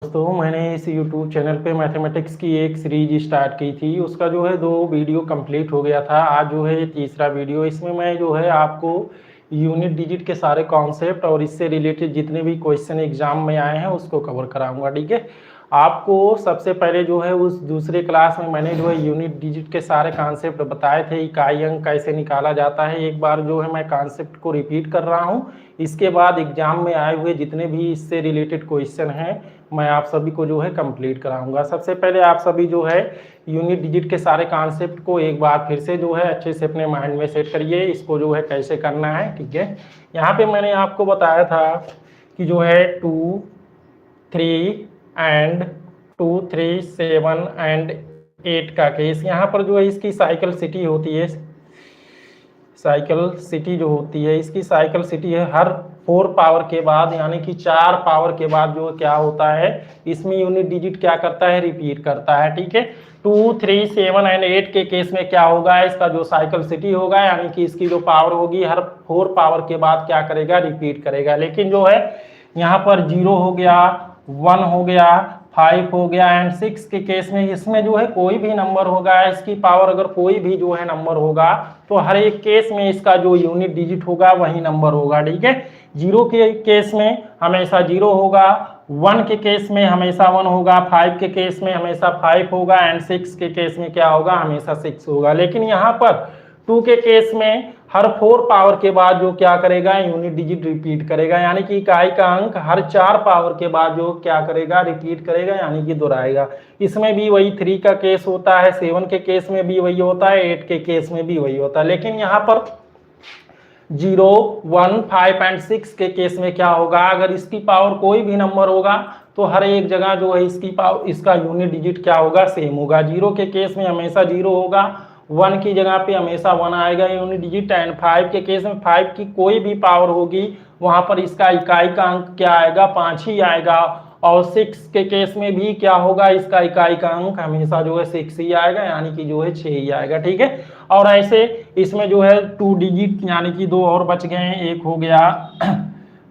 दोस्तों मैंने इस YouTube चैनल पे मैथमेटिक्स की एक सीरीज स्टार्ट की थी। उसका जो है 2 वीडियो कंप्लीट हो गया था। आज जो है तीसरा वीडियो। इसमें मैं जो है आपको यूनिट डिजिट के सारे कॉन्सेप्ट और इससे रिलेटेड जितने भी क्वेश्चन एग्जाम में आए हैं उसको कवर कराऊंगा। ठीक है, आपको सबसे पहले जो है उस दूसरे क्लास में मैंने जो है यूनिट डिजिट के सारे कॉन्सेप्ट बताए थे, इकाई अंक कैसे निकाला जाता है। एक बार जो है मैं कॉन्सेप्ट को रिपीट कर रहा हूँ। इसके बाद एग्जाम में आए हुए जितने भी इससे रिलेटेड क्वेश्चन हैं मैं आप सभी को जो है कंप्लीट कराऊंगा। सबसे पहले आप सभी जो है यूनिट डिजिट के सारे कॉन्सेप्ट को एक बार फिर से जो है अच्छे से अपने माइंड में सेट करिए। इसको जो है कैसे करना है, ठीक है। यहाँ पे मैंने आपको बताया था कि जो है 2, 3 एंड 2, 3, 7 एंड 8 का केस। यहाँ पर जो है इसकी साइकिल सिटी होती है। साइकिल सिटी जो होती है इसकी साइकिल सिटी है हर 4 पावर के बाद, यानी कि 4 पावर के बाद जो क्या होता है इसमें यूनिट डिजिट क्या करता है, रिपीट करता है। ठीक है, 2, 3, 7 एंड 8 के केस में क्या होगा, इसका जो साइकिल सिटी होगा यानी कि इसकी जो पावर होगी हर 4 पावर के बाद क्या करेगा, रिपीट करेगा। लेकिन जो है यहाँ पर 0 हो गया, 1 हो गया, 5 हो गया एंड 6 के केस में इसमें जो है कोई भी नंबर होगा, इसकी पावर अगर कोई भी जो है नंबर होगा तो हर एक केस में इसका जो यूनिट डिजिट होगा वही नंबर होगा। ठीक है, 0 के केस में हमेशा 0 होगा, 1 के केस में हमेशा 1 होगा, 5 के केस में हमेशा 5 होगा एंड 6 के केस में क्या होगा, हमेशा 6 होगा। लेकिन यहाँ पर 2 के केस में हर 4 पावर के बाद जो क्या करेगा, यूनिट डिजिट रिपीट करेगा, यानी कि इकाई का अंक हर 4 पावर के बाद जो क्या करेगा, रिपीट करेगा, यानी कि दोहराएगा। इसमें भी वही 3 का केस होता है, 7 के केस में भी वही होता है, 8 के केस में भी वही होता है। लेकिन यहाँ पर 0, 1, 5 एंड 6 के केस में क्या होगा, अगर इसकी पावर कोई भी नंबर होगा तो हर एक जगह जो है इसकी पावर, इसका यूनिट डिजिट क्या होगा, सेम होगा। 0 के केस में हमेशा 0 होगा, 1 की जगह पे हमेशा 1 आएगा यूनिट डिजिट एंड 5 के केस में 5 की कोई भी पावर होगी वहां पर इसका इकाई का अंक क्या आएगा, 5 ही आएगा। और 6 के केस में भी क्या होगा, इसका इकाई का अंक हमेशा जो है 6 ही आएगा, यानी कि जो है 6 ही आएगा। ठीक है, और ऐसे इसमें जो है 2 डिजिट यानी कि 2 और बच गए हैं, एक हो गया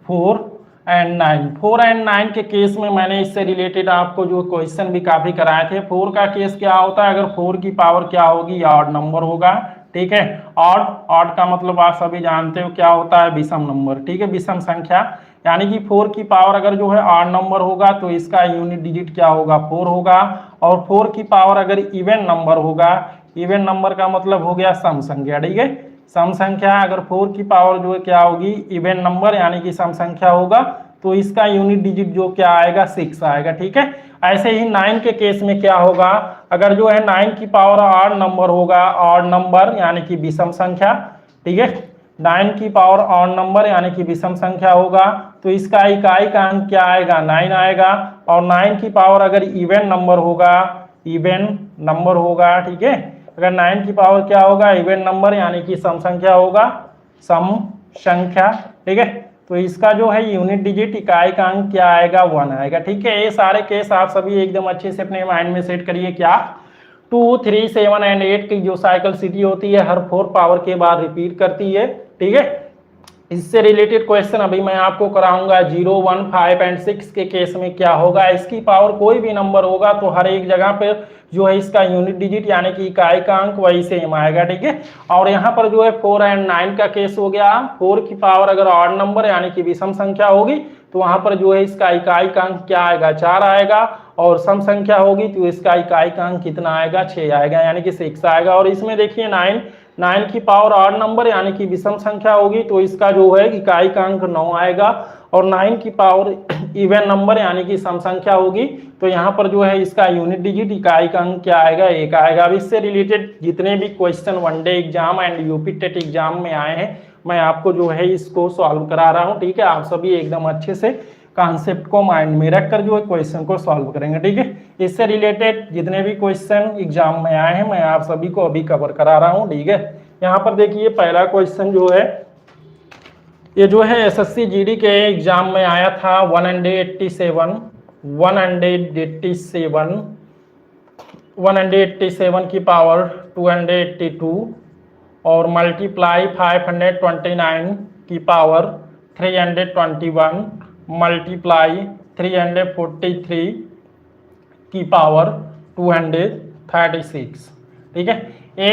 4 एंड 9। 4 एंड 9 के केस में मैंने इससे रिलेटेड आपको जो क्वेश्चन भी काफी कराए थे। 4 का केस क्या होता है, अगर 4 की पावर क्या होगी, ऑड नंबर होगा। ठीक है, ऑड, ऑड का मतलब आप सभी जानते हो क्या होता है, विषम नंबर। ठीक है, विषम संख्या, यानी कि 4 की पावर अगर जो है ऑड नंबर होगा तो इसका यूनिट डिजिट क्या होगा, 4 होगा। और 4 की पावर अगर इवन नंबर होगा, इवन नंबर का मतलब हो गया सम संख्या। ठीक है, सम संख्या अगर 4 की पावर जो है क्या होगी, इवन नंबर यानी कि सम संख्या होगा तो इसका यूनिट डिजिट जो क्या आएगा, 6 आएगा। ठीक है, ऐसे ही 9 के केस में क्या होगा, अगर जो है 9 की पावर ऑड नंबर होगा, ऑड नंबर यानी कि विषम संख्या। ठीक है, 9 की पावर ऑड नंबर यानी कि विषम संख्या होगा तो इसका इकाई का अंक क्या आएगा, 9 आएगा। और 9 की पावर अगर इवन नंबर होगा, इवन नंबर होगा। ठीक है, अगर 9 की पावर क्या होगा, इवन नंबर यानी कि सम संख्या होगा, सम संख्या। ठीक है, तो इसका जो है यूनिट डिजिट इकाई का अंक क्या आएगा, 1 आएगा। ठीक है, ये सारे केस आप सभी एकदम अच्छे से अपने माइंड में सेट करिए। क्या 2, 3, 7 एंड 8 की जो साइकिल सिटी होती है हर 4 पावर के बाद रिपीट करती है। ठीक है, इससे रिलेटेड क्वेश्चन अभी मैं आपको कराऊंगा। 0, 1, 5 एंड 6 के केस में क्या होगा, इसकी पावर कोई भी नंबर होगा तो हर एक जगह पर जो है इसका यूनिट डिजिट यानी कि इकाई का अंक वही सेम आएगा। ठीक है, और यहाँ पर जो है 4 एंड 9 का केस हो गया। 4 की पावर अगर ऑड नंबर यानी कि विषम संख्या होगी तो वहां पर जो है इसका इकाई का अंक क्या आएगा, 4 आएगा। और सम संख्या होगी तो इसका इकाई का अंक कितना आएगा, 6 आएगा, यानी कि 6 आएगा। और इसमें देखिए 9 की पावर ऑड नंबर यानी कि विषम संख्या होगी तो इसका जो है इकाई का अंक 9 आएगा। और 9 की पावर इवन नंबर यानी कि सम संख्या होगी तो यहाँ पर जो है इसका यूनिट डिजिट इकाई का अंक क्या आएगा, 1 आएगा। अब इससे रिलेटेड जितने भी question one day exam and UP TET exam में आए हैं मैं आपको जो है इसको सॉल्व करा रहा हूँ। ठीक है, आप सभी एकदम अच्छे से कॉन्सेप्ट को माइंड में रखकर जो है क्वेश्चन को सॉल्व करेंगे। ठीक है, इससे रिलेटेड जितने भी क्वेश्चन एग्जाम में आए हैं मैं आप सभी को अभी कवर करा रहा हूँ। ठीक है, यहाँ पर देखिए पहला क्वेश्चन जो है ये जो है एसएससी जीडी के एग्जाम में आया था। 187 की पावर 282 और मल्टीप्लाई 529 की पावर 321 मल्टीप्लाई 343 की पावर 236। ठीक है, ये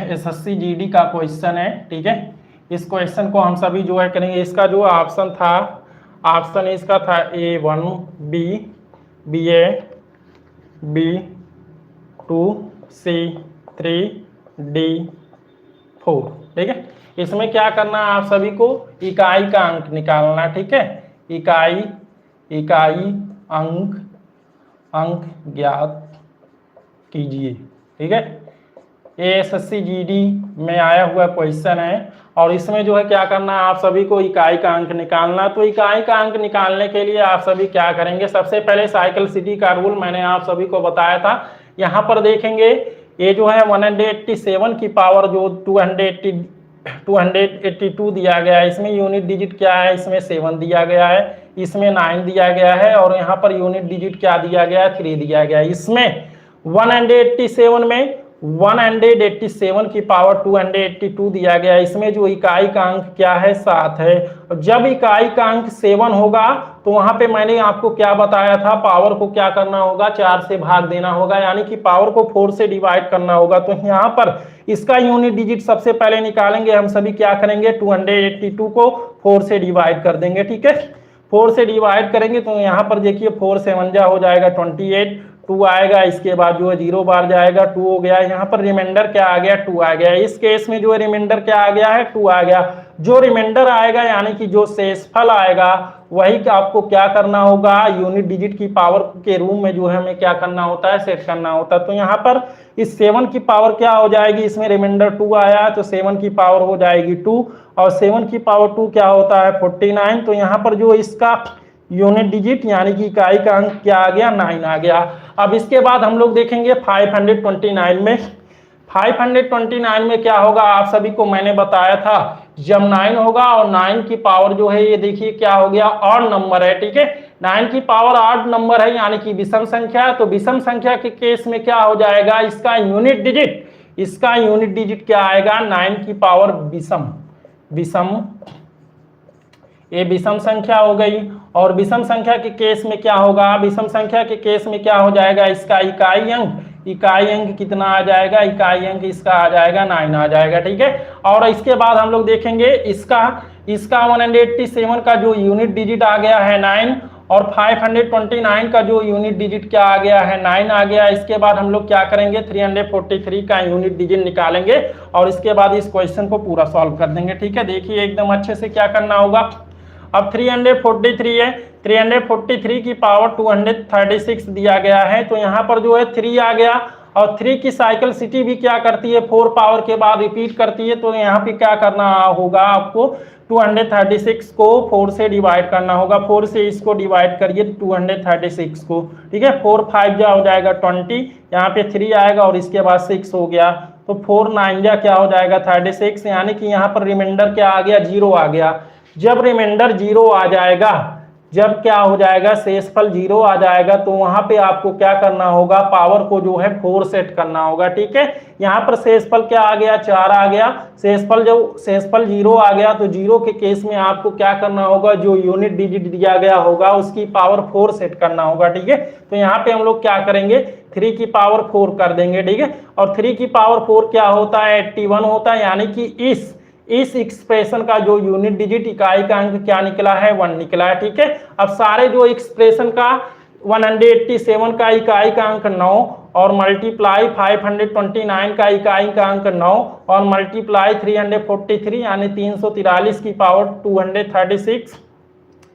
एसएससी जीडी का क्वेश्चन है। ठीक है, इस क्वेश्चन को हम सभी जो है करेंगे। इसका जो ऑप्शन था, ऑप्शन इसका था A1 B, BA B2 C3 D4। ठीक है, इसमें क्या करना है आप सभी को, इकाई का अंक निकालना। ठीक है, इकाई अंक ज्ञात कीजिए। ठीक है, एएसएससी जीडी में आया हुआ क्वेश्चन है और इसमें जो है क्या करना है आप सभी को, इकाई का अंक निकालना। तो इकाई का अंक निकालने के लिए आप सभी क्या करेंगे, सबसे पहले साइक्लिसिटी का रूल मैंने आप सभी को बताया था। यहाँ पर देखेंगे ये जो है 187 की पावर जो 282 दिया गया है, इसमें यूनिट डिजिट क्या है, इसमें 7 दिया गया है, इसमें 9 दिया गया है और यहाँ पर यूनिट डिजिट क्या दिया गया है, 3 दिया गया है। इसमें 187 में 187 की पावर 282 दिया गया है। इसमें जो इकाई का अंक क्या है, 7 है। और जब इकाई का अंक 7 होगा तो वहां पे मैंने आपको क्या बताया था, पावर को क्या करना होगा, 4 से भाग देना होगा, यानी कि पावर को 4 से डिवाइड करना होगा। तो यहाँ पर इसका यूनिट डिजिट सबसे पहले निकालेंगे हम सभी, क्या करेंगे, 282 को 4 से डिवाइड कर देंगे। ठीक है, 4 से डिवाइड करेंगे तो यहाँ पर देखिए 4 7 जा हो जाएगा 28, 2 आएगा, इसके बाद जो है 0 बार जाएगा, 2 हो गया। यहाँ पर रिमाइंडर क्या आ गया, 2 आ गया। इस केस में जो है रिमाइंडर क्या आ गया है, 2 आ गया। जो रिमाइंडर आएगा यानी कि जो शेषफल आएगा वही आपको क्या करना होगा, यूनिट डिजिट की पावर के रूम में जो है हमें क्या करना होता है, सेट करना होता है। तो यहाँ पर इस 7 की पावर क्या हो जाएगी, इसमें रिमाइंडर 2 आया तो 7 की पावर हो जाएगी 2 और 7 की पावर 2 क्या होता है, 49। तो यहाँ पर जो इसका यूनिट डिजिट यानी कि इकाई का अंक क्या आ गया, 9 आ गया। अब इसके बाद हम लोग देखेंगे 529 में। 529 में क्या होगा, आप सभी को मैंने बताया था, जब 9 होगा और 9 की पावर जो है ये देखिए क्या हो गया, ऑड नंबर है। ठीक है, 9 की पावर ऑड नंबर है यानी कि विषम संख्या। तो विषम संख्या के केस में क्या हो जाएगा, इसका यूनिट डिजिट क्या आएगा, 9 की पावर विषम, ये विषम संख्या हो गई। और विषम संख्या के केस में क्या होगा, विषम संख्या के केस में क्या हो जाएगा, इसका इकाई अंक कितना आ जाएगा, इकाई अंक इसका आ जाएगा 9 आ जाएगा। ठीक है, और इसके बाद हम लोग देखेंगे इसका 187 का जो यूनिट डिजिट आ गया है 9 और 529 का जो यूनिट डिजिट क्या आ गया है, 9 आ गया। इसके बाद हम लोग क्या करेंगे, 343 का यूनिट डिजिट निकालेंगे और इसके बाद इस क्वेश्चन को पूरा सॉल्व कर देंगे। ठीक है, देखिए एकदम अच्छे से क्या करना होगा। अब 343 है, 343 की पावर 236 दिया गया है। तो यहाँ पर जो है 3 आ गया और 3 की साइक्लिसिटी भी क्या करती है, 4 पावर के बाद रिपीट करती है। तो यहाँ पे क्या करना होगा आपको, 236 को 4 से डिवाइड करना होगा। 4 से इसको डिवाइड करिए 236 को। ठीक है, 4 5 जा हो जाएगा 20, यहाँ पे 3 आएगा और इसके बाद 6 हो गया। तो 4 9 जा क्या हो जाएगा 36, यानी कि यहाँ पर रिमाइंडर क्या आ गया, 0 आ गया। जब रिमाइंडर 0 आ जाएगा, जब क्या हो जाएगा, शेषफल 0 आ जाएगा, तो वहां पे आपको क्या करना होगा, पावर को जो है 4 सेट करना होगा। ठीक है, यहाँ पर शेषफल क्या आ गया, 4 आ गया। शेषफल 0 आ गया तो 0 के केस में आपको क्या करना होगा, जो यूनिट डिजिट दिया गया होगा उसकी पावर 4 सेट करना होगा। ठीक है, तो यहाँ पे हम लोग क्या करेंगे, 3 की पावर 4 कर देंगे। ठीक है, और 3 की पावर 4 क्या होता है, 81 होता है, यानी कि इस एक्सप्रेशन का जो यूनिट डिजिट इकाई का अंक क्या निकला है, 1 निकला है। ठीक है, अब सारे जो एक्सप्रेशन का 187 का इकाई का अंक 9 और मल्टीप्लाई 529 का इकाई का अंक 9 और मल्टीप्लाई 343 यानी 343 की पावर 236,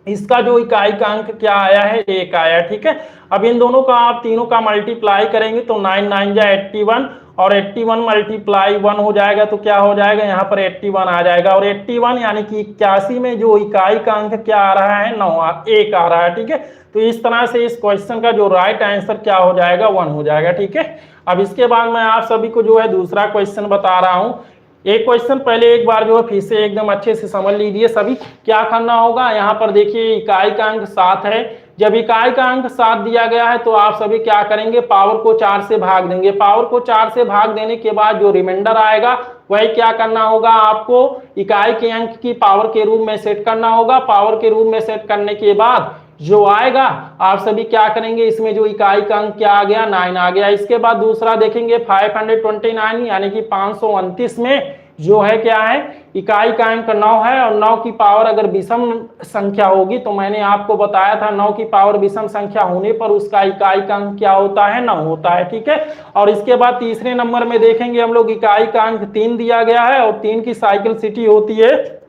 इसका जो इकाई का अंक क्या आया है, 1 आया। ठीक है, अब इन दोनों का आप तीनों का मल्टीप्लाई करेंगे तो 9 9 जा 81 और 81 मल्टीप्लाई 1 हो जाएगा तो क्या हो जाएगा, यहाँ पर 81 आ जाएगा। और 81 यानी कि 81 में जो इकाई का अंक क्या आ रहा है, 1 आ रहा है। ठीक है, तो इस तरह से इस क्वेश्चन का जो राइट आंसर क्या हो जाएगा, 1 हो जाएगा। ठीक है, अब इसके बाद मैं आप सभी को जो है दूसरा क्वेश्चन बता रहा हूँ। एक क्वेश्चन पहले एक बार जो है फिर से एकदम अच्छे से समझ लीजिए सभी। क्या करना होगा, यहाँ पर देखिए इकाई का अंक 7 है। जब इकाई का अंक 7 दिया गया है तो आप सभी क्या करेंगे, पावर को 4 से भाग देंगे। पावर को 4 से भाग देने के बाद जो रिमाइंडर आएगा वही क्या करना होगा, आपको इकाई के अंक की पावर के रूप में सेट करना होगा। पावर के रूप में सेट करने के बाद जो आएगा आप सभी क्या करेंगे, इसमें जो इकाई का अंक क्या आ गया, 9 आ गया। इसके बाद दूसरा देखेंगे 529 यानी कि 529 में जो है क्या है, इकाई का अंक 9 है और 9 की पावर अगर विषम संख्या होगी तो मैंने आपको बताया था 9 की पावर विषम संख्या होने पर उसका इकाई का अंक क्या होता है, 9 होता है। ठीक है। और इसके बाद तीसरे नंबर में देखेंगे हम लोग इकाई का अंक 3 दिया गया है और 3 की साइक्लिसिटी होती है,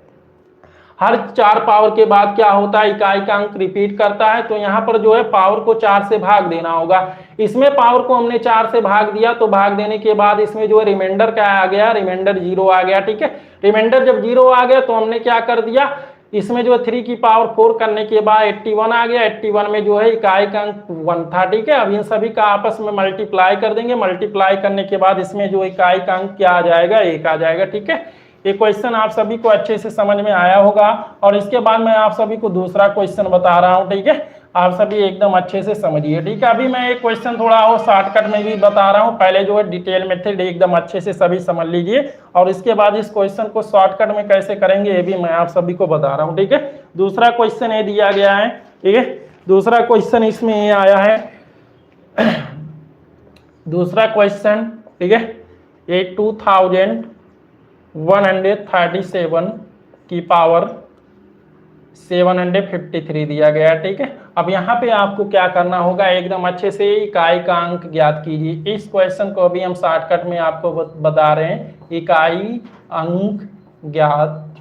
हर 4 पावर के बाद क्या होता है, इकाई का अंक रिपीट करता है। तो यहाँ पर जो है पावर को 4 से भाग देना होगा। इसमें पावर को हमने 4 से भाग दिया तो भाग देने के बाद इसमें जो है रिमाइंडर क्या आ गया, रिमाइंडर 0 आ गया। ठीक है। रिमाइंडर जब 0 आ गया तो हमने क्या कर दिया, इसमें जो 3 की पावर 4 करने के बाद 81 आ गया। 81 में जो है इकाई का अंक 1 था। ठीक है। अब इन सभी का आपस में मल्टीप्लाई कर देंगे। मल्टीप्लाई करने के बाद इसमें जो इकाई का अंक क्या आ जाएगा, 1 आ जाएगा। ठीक है। ये क्वेश्चन आप सभी को अच्छे से समझ में आया होगा। और इसके बाद मैं आप सभी को दूसरा क्वेश्चन बता रहा हूँ। ठीक है। आप सभी एकदम अच्छे से समझिए। ठीक है। अभी मैं एक क्वेश्चन थोड़ा और शॉर्टकट में भी बता रहा हूँ, पहले जो है डिटेल मेथड एकदम अच्छे से सभी समझ लीजिए और इसके बाद इस क्वेश्चन को शॉर्टकट में कैसे करेंगे ये भी मैं आप सभी को बता रहा हूँ। ठीक है। दूसरा क्वेश्चन ये दिया गया है। ठीक है। दूसरा क्वेश्चन इसमें ये आया है, दूसरा क्वेश्चन। ठीक है। ये 2137 की पावर 753 दिया गया। ठीक है। अब यहाँ पे आपको क्या करना होगा, एकदम अच्छे से इकाई का अंक ज्ञात कीजिए। इस क्वेश्चन को अभी हम शॉर्टकट में आपको बता रहे हैं, इकाई अंक ज्ञात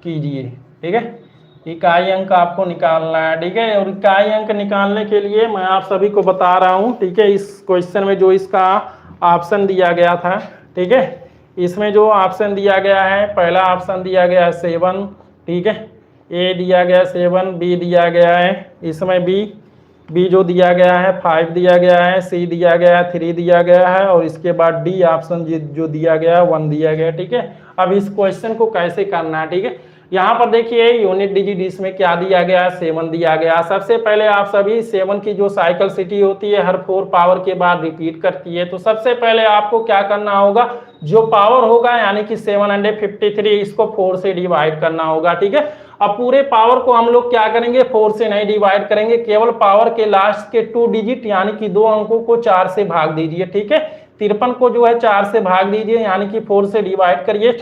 कीजिए। ठीक है। इकाई अंक आपको निकालना है। ठीक है। और इकाई अंक निकालने के लिए मैं आप सभी को बता रहा हूँ। ठीक है। इस क्वेश्चन में जो इसका ऑप्शन दिया गया था, ठीक है, इसमें जो ऑप्शन दिया गया है, पहला ऑप्शन दिया गया है 7। ठीक है। ए दिया गया 7, बी दिया गया है, इसमें बी जो दिया गया है 5 दिया गया है, सी दिया गया है 3 दिया गया है और इसके बाद डी ऑप्शन जो दिया गया है 1 दिया गया है। ठीक है। अब इस क्वेश्चन को कैसे करना है, ठीक है, यहाँ पर देखिए यूनिट डिजिट इसमें क्या दिया गया है, 7 दिया गया। सबसे पहले आप सभी 7 की जो साइकिल सिटी होती है हर 4 पावर के बाद रिपीट करती है, तो सबसे पहले आपको क्या करना होगा, जो पावर होगा यानी कि 753 इसको 4 से डिवाइड करना होगा। ठीक है। अब पूरे पावर को हम लोग क्या करेंगे, 4 से नहीं डिवाइड करेंगे, केवल पावर के लास्ट के 2 डिजिट यानी कि 2 अंकों को 4 से भाग दीजिए। ठीक है। 53 को जो है 4 से भाग दीजिए यानी कि 4 से डिवाइड करिए।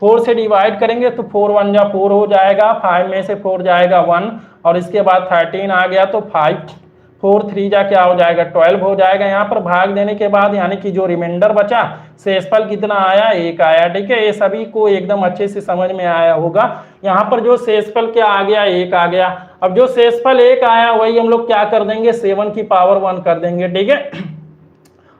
4 से डिवाइड करेंगे तो 4 1 जा 4 हो जाएगा, 5 में से 4 जाएगा 1 और इसके बाद 13 आ गया तो 5, 4 3 जा क्या हो जाएगा 12 हो जाएगा। यहाँ पर भाग देने के बाद यानी कि जो रिमाइंडर बचा शेषफल कितना आया, 1 आया। ठीक है। ये सभी को एकदम अच्छे से समझ में आया होगा। यहाँ पर जो शेषफल क्या आ गया, 1 आ गया। अब जो शेषफल 1 आया वही हम लोग क्या कर देंगे, 7 की पावर 1 कर देंगे। ठीक है।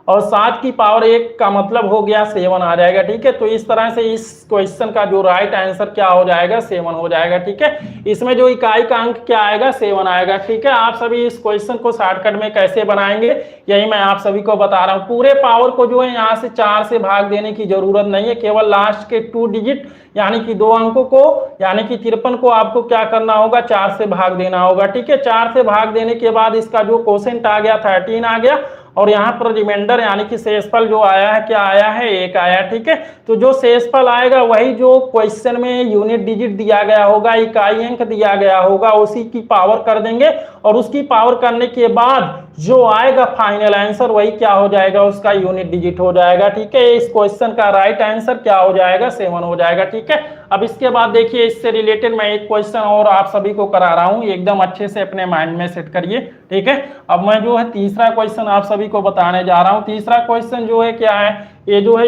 और 7 की पावर 1 का मतलब हो गया 7 आ जाएगा। ठीक है। तो इस तरह से इस क्वेश्चन का जो राइट आंसर क्या हो जाएगा, 7 हो जाएगा। ठीक है। इसमें जो इकाई का अंक क्या आएगा, 7 आएगा। ठीक है। आप सभी इस क्वेश्चन को शॉर्टकट में कैसे बनाएंगे यही मैं आप सभी को बता रहा हूँ। पूरे पावर को जो है यहाँ से 4 से भाग देने की जरूरत नहीं है, केवल लास्ट के 2 डिजिट यानी कि 2 अंकों को यानी कि 53 को आपको क्या करना होगा, 4 से भाग देना होगा। ठीक है। 4 से भाग देने के बाद इसका जो क्वोशिएंट आ गया 13 आ गया और यहाँ पर रिमाइंडर यानी कि शेषफल जो आया है क्या आया है, 1 आया। ठीक है। तो जो शेषफल आएगा वही जो क्वेश्चन में यूनिट डिजिट दिया गया होगा, इकाई अंक दिया गया होगा, उसी की पावर कर देंगे और उसकी पावर करने के बाद जो आएगा फाइनल आंसर वही क्या हो जाएगा, उसका यूनिट डिजिट हो जाएगा। ठीक है। इस क्वेश्चन का राइट आंसर क्या हो जाएगा, 7 हो जाएगा। ठीक है। अब इसके बाद देखिए इससे रिलेटेड मैं एक क्वेश्चन और आप सभी को करा रहा हूं, एकदम अच्छे से अपने माइंड में सेट करिए। ठीक है। अब मैं जो है तीसरा क्वेश्चन आप सभी को बताने जा रहा हूं। तीसरा क्वेश्चन जो है क्या है, ये जो है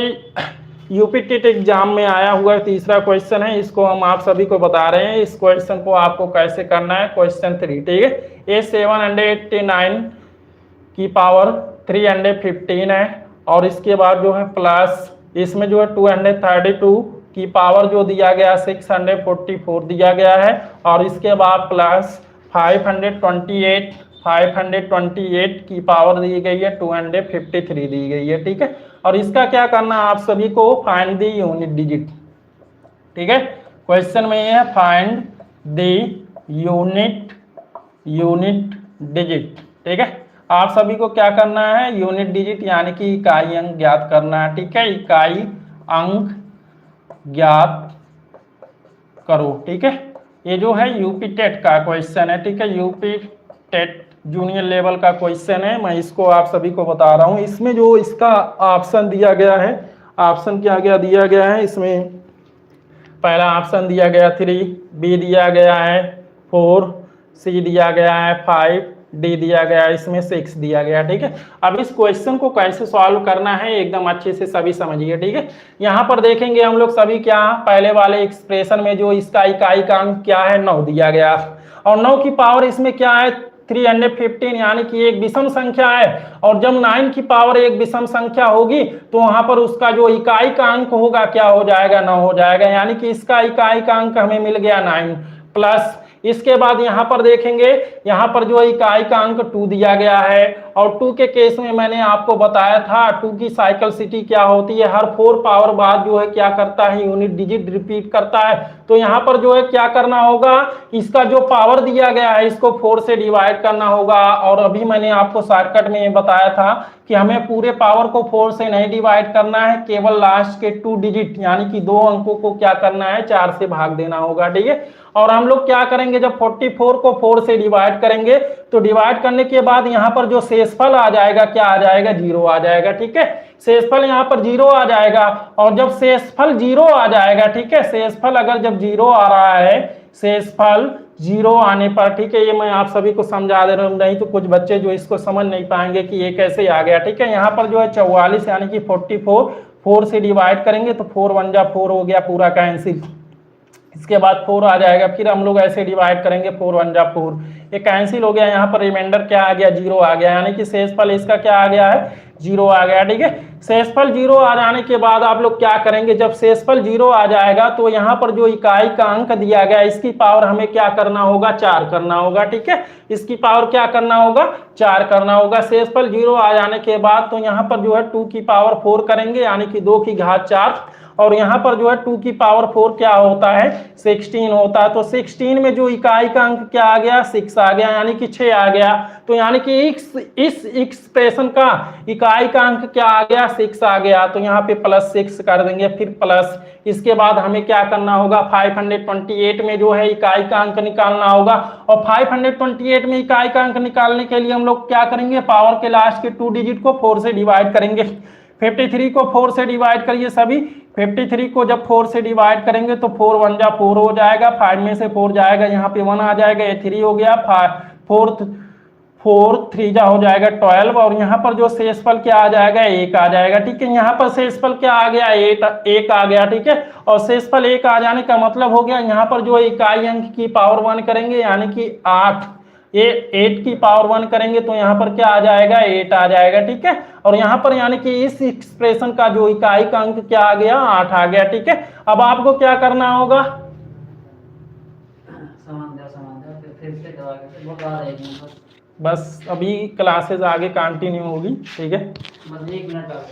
यूपी टेट एग्जाम में आया हुआ तीसरा क्वेश्चन है, इसको हम आप सभी को बता रहे हैं। इस क्वेश्चन को आपको कैसे करना है, क्वेश्चन 3। ठीक है। ये 789 की पावर 315 है और इसके बाद जो है प्लस इसमें जो है 232 की पावर जो दिया गया 644 दिया गया है और इसके बाद प्लस 528 की पावर दी गई है 253 दी गई है। ठीक है। और इसका क्या करना है आप सभी को, फाइंड द यूनिट डिजिट। ठीक है। क्वेश्चन में ये है फाइंड द यूनिट डिजिट। ठीक है, आप सभी को क्या करना है, यूनिट डिजिट यानी कि इकाई अंक ज्ञात करना है। ठीक है, इकाई अंक ज्ञात करो। ठीक है, ये जो है यूपी टेट का क्वेश्चन है। ठीक है, यूपी टेट जूनियर लेवल का क्वेश्चन है, मैं इसको आप सभी को बता रहा हूं। इसमें जो इसका ऑप्शन दिया गया है, ऑप्शन क्या क्या दिया गया है इसमें, पहला ऑप्शन दिया गया 3, बी दिया गया है 4, सी दिया गया है 5, डी दिया गया है इसमें 6 दिया गया। ठीक है, अब इस क्वेश्चन को कैसे सॉल्व करना है एकदम अच्छे से सभी समझिए। ठीक है, यहाँ पर देखेंगे हम लोग सभी, क्या पहले वाले एक्सप्रेशन में जो इसका इकाई का अंक क्या है 9 दिया गया, और 9 की पावर इसमें क्या है 315, यानी कि एक विषम संख्या है। और जब 9 की पावर एक विषम संख्या होगी तो वहां पर उसका जो इकाई का अंक होगा क्या हो जाएगा, 9 हो जाएगा, यानी कि इसका इकाई का अंक हमें मिल गया 9 प्लस। इसके बाद यहां पर देखेंगे, यहां पर जो इकाई का अंक 2 दिया गया है, और 2 के केस में मैंने आपको बताया था 2 की साइकिलसिटी क्या होती है, हर 4 पावर बाद जो है क्या करता है, यूनिट डिजिट रिपीट करता है। तो यहां पर जो है क्या करना होगा, इसका जो पावर दिया गया है इसको 4 से डिवाइड करना होगा। और अभी मैंने आपको शॉर्टकट में ये बताया था कि हमें पूरे पावर को 4 से नहीं डिवाइड करना है, केवल लास्ट के 2 डिजिट यानी कि 2 अंकों को क्या करना है, 4 से भाग देना होगा। ठीक है, और हम लोग क्या करेंगे, जब 44 को 4 से डिवाइड करेंगे तो डिवाइड करने के बाद यहाँ पर जो शेषफल आ जाएगा क्या आ जाएगा, 0 आ जाएगा। ठीक है, शेषफल यहाँ पर 0 आ जाएगा, और जब शेषफल 0 आ जाएगा, ठीक है, शेषफल अगर जब 0 आ रहा है, शेषफल 0 आने पर, ठीक है, ये मैं आप सभी को समझा दे रहा हूँ, नहीं तो कुछ बच्चे जो इसको समझ नहीं पाएंगे कि ये कैसे आ गया। ठीक है, यहाँ पर जो है 44 यानी कि 44, 4 से डिवाइड करेंगे तो 4 1 जा 4 हो गया, पूरा कैंसिल। इसके बाद 4 आ जाएगा, फिर हम लोग ऐसे डिवाइड करेंगे 4 1 जा 4, ये कैंसिल हो गया। यहाँ पर रिमाइंडर क्या आ गया, 0 आ गया, यानी कि शेषफल इसका क्या आ गया है, 0 आ गया। ठीक है, शेषफल 0 आ जाने के बाद आप लोग क्या करेंगे, जब शेषफल 0 आ जाएगा तो यहाँ पर जो इकाई का अंक दिया गया इसकी पावर हमें क्या करना होगा, 4 करना होगा। ठीक है, इसकी पावर क्या करना होगा, 4 करना होगा। शेषफल 0 आ जाने के बाद तो यहाँ पर जो है 2 की पावर 4 करेंगे, यानी कि 2 की घात 4, और यहाँ पर जो है 2 की पावर 4 क्या होता है, 16 होता है। तो 16 में जो इकाई का अंक क्या आ गया, 6 आ गया, यानी कि 6 आ गया। तो यानी कि इस एक्सप्रेशन का इकाई का अंक क्या आ गया, 6 आ गया। तो यहाँ पे +6 कर देंगे, फिर प्लस। इसके बाद हमें क्या करना होगा, 528 में जो है इकाई का अंक निकालना होगा, और 528 में इकाई का अंक निकालने के लिए हम लोग क्या करेंगे, पावर के लास्ट के 2 डिजिट को 4 से डिवाइड करेंगे। 53 को 4 से डिवाइड करिए सभी, 53 को जब 4 से डिवाइड करेंगे तो 4 1 जा 4 हो जाएगा, 5 में से 4 जाएगा, यहाँ पे 1 आ जाएगा, ये 3 हो गया, 4 3 जा हो जाएगा 12, और यहाँ पर जो शेषफल क्या आ जाएगा, 1 आ जाएगा। ठीक है, यहाँ पर शेषफल क्या आ गया, 1 आ गया। ठीक है, और शेषफल 1 आ जाने का मतलब हो गया, यहाँ पर जो इकाई अंक की पावर 1 करेंगे यानी कि 8, ये 8 की पावर 1 करेंगे तो यहाँ पर क्या आ जाएगा, 8 आ जाएगा। ठीक है, और यहाँ पर यानी कि इस एक्सप्रेशन का जो इकाई का अंक क्या आ गया, 8 आ गया। ठीक है, अब आपको क्या करना होगा, फिर से दवा के बता देंगे बस अभी क्लासेस आगे कंटिन्यू होगी। ठीक है, बस 1 मिनट और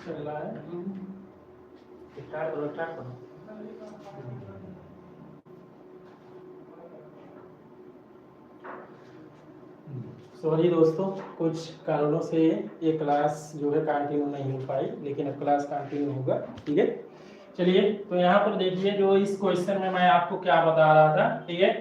चल रहा है। स्टार्ट करो, स्टार्ट करो। सॉरी दोस्तों, कुछ कारणों से ये क्लास जो है कंटिन्यू नहीं हो पाई, लेकिन अब क्लास कंटिन्यू होगा, ठीक है। चलिए, तो यहाँ पर देखिए जो इस क्वेश्चन में मैं आपको क्या बता रहा था, ठीक है।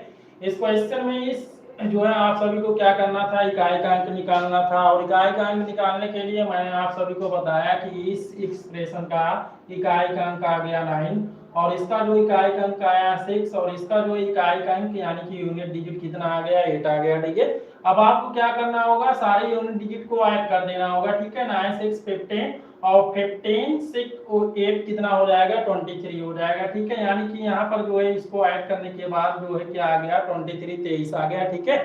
इस क्वेश्चन में इस जो है आप सभी को क्या करना था, इकाई का अंक निकालना था। और इकाई का अंक निकालने के लिए मैंने आप सभी को बताया कि इस एक्सप्रेशन का इकाई का अंक आ गया 9, और इसका जो इकाई का अंक आया 6, और इसका जो इकाई का अंक यानी कि यूनिट डिजिट कितना आ गया, 8 आ गया, ठीक है। अब आपको क्या करना होगा, सारे यूनिट डिजिट को ऐड कर देना होगा, ठीक है। 9 6 15 और 15 6 और 8 कितना हो जाएगा, 23 हो जाएगा, ठीक है। यानी कि यहाँ पर जो है इसको ऐड करने के बाद जो है क्या आ गया, 23 23 आ गया, ठीक है।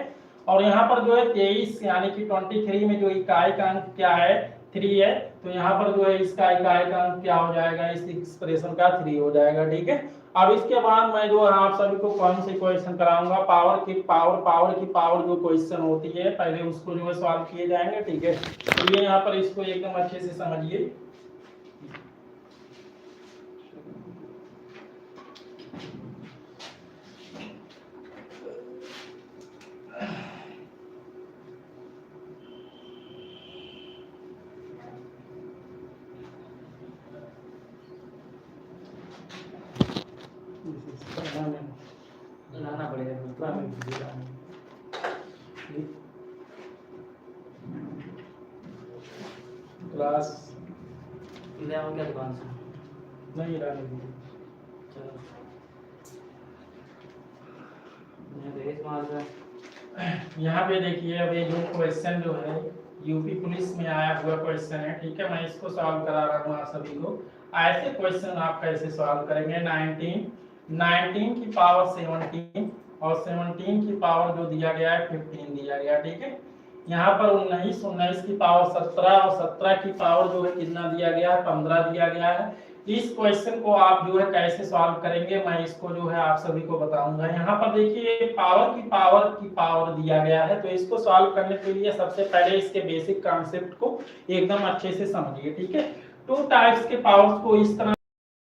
और यहाँ पर जो है 23 यानी कि 23 में जो इकाई का अंक क्या है, 3 है, तो यहाँ पर जो है इसका इकाई का अंक क्या हो जाएगा, इस एक्सप्रेशन का 3 हो जाएगा, ठीक है। अब इसके बाद मैं जो है आप सभी को कौन से क्वेश्चन कराऊंगा, पावर की पावर जो क्वेश्चन होती है पहले उसको जो है सॉल्व किए जाएंगे, ठीक है। तो ये यहाँ पर इसको एकदम अच्छे से समझिए। लाना पड़ेगा क्लास ले आओ क्या दुकान से नहीं रहने दीजिए। चलो मैं तो इस मार रहा यहाँ पे देखिए, अब ये जो क्वेश्चन जो है यूपी पुलिस में आया हुआ क्वेश्चन है, ठीक है। मैं इसको सॉल्व करा रहा हूँ आप सभी को। ऐसे क्वेश्चन आप कैसे सॉल्व करेंगे, 19 की पावर 17 और 17 की पावर जो दिया गया है 15 दिया गया, ठीक है। यहाँ पर 19 की पावर 17 और 17 की पावर जो है कितना दिया गया है, 15 दिया गया है। इस क्वेश्चन को आप जो है कैसे सॉल्व करेंगे, मैं इसको जो है आप सभी को बताऊंगा। यहाँ पर देखिए पावर की पावर दिया गया है, तो इसको सॉल्व करने के लिए सबसे पहले इसके बेसिक कॉन्सेप्ट को एकदम अच्छे से समझिए, ठीक है। 2 टाइप्स के पावर्स को इस तरह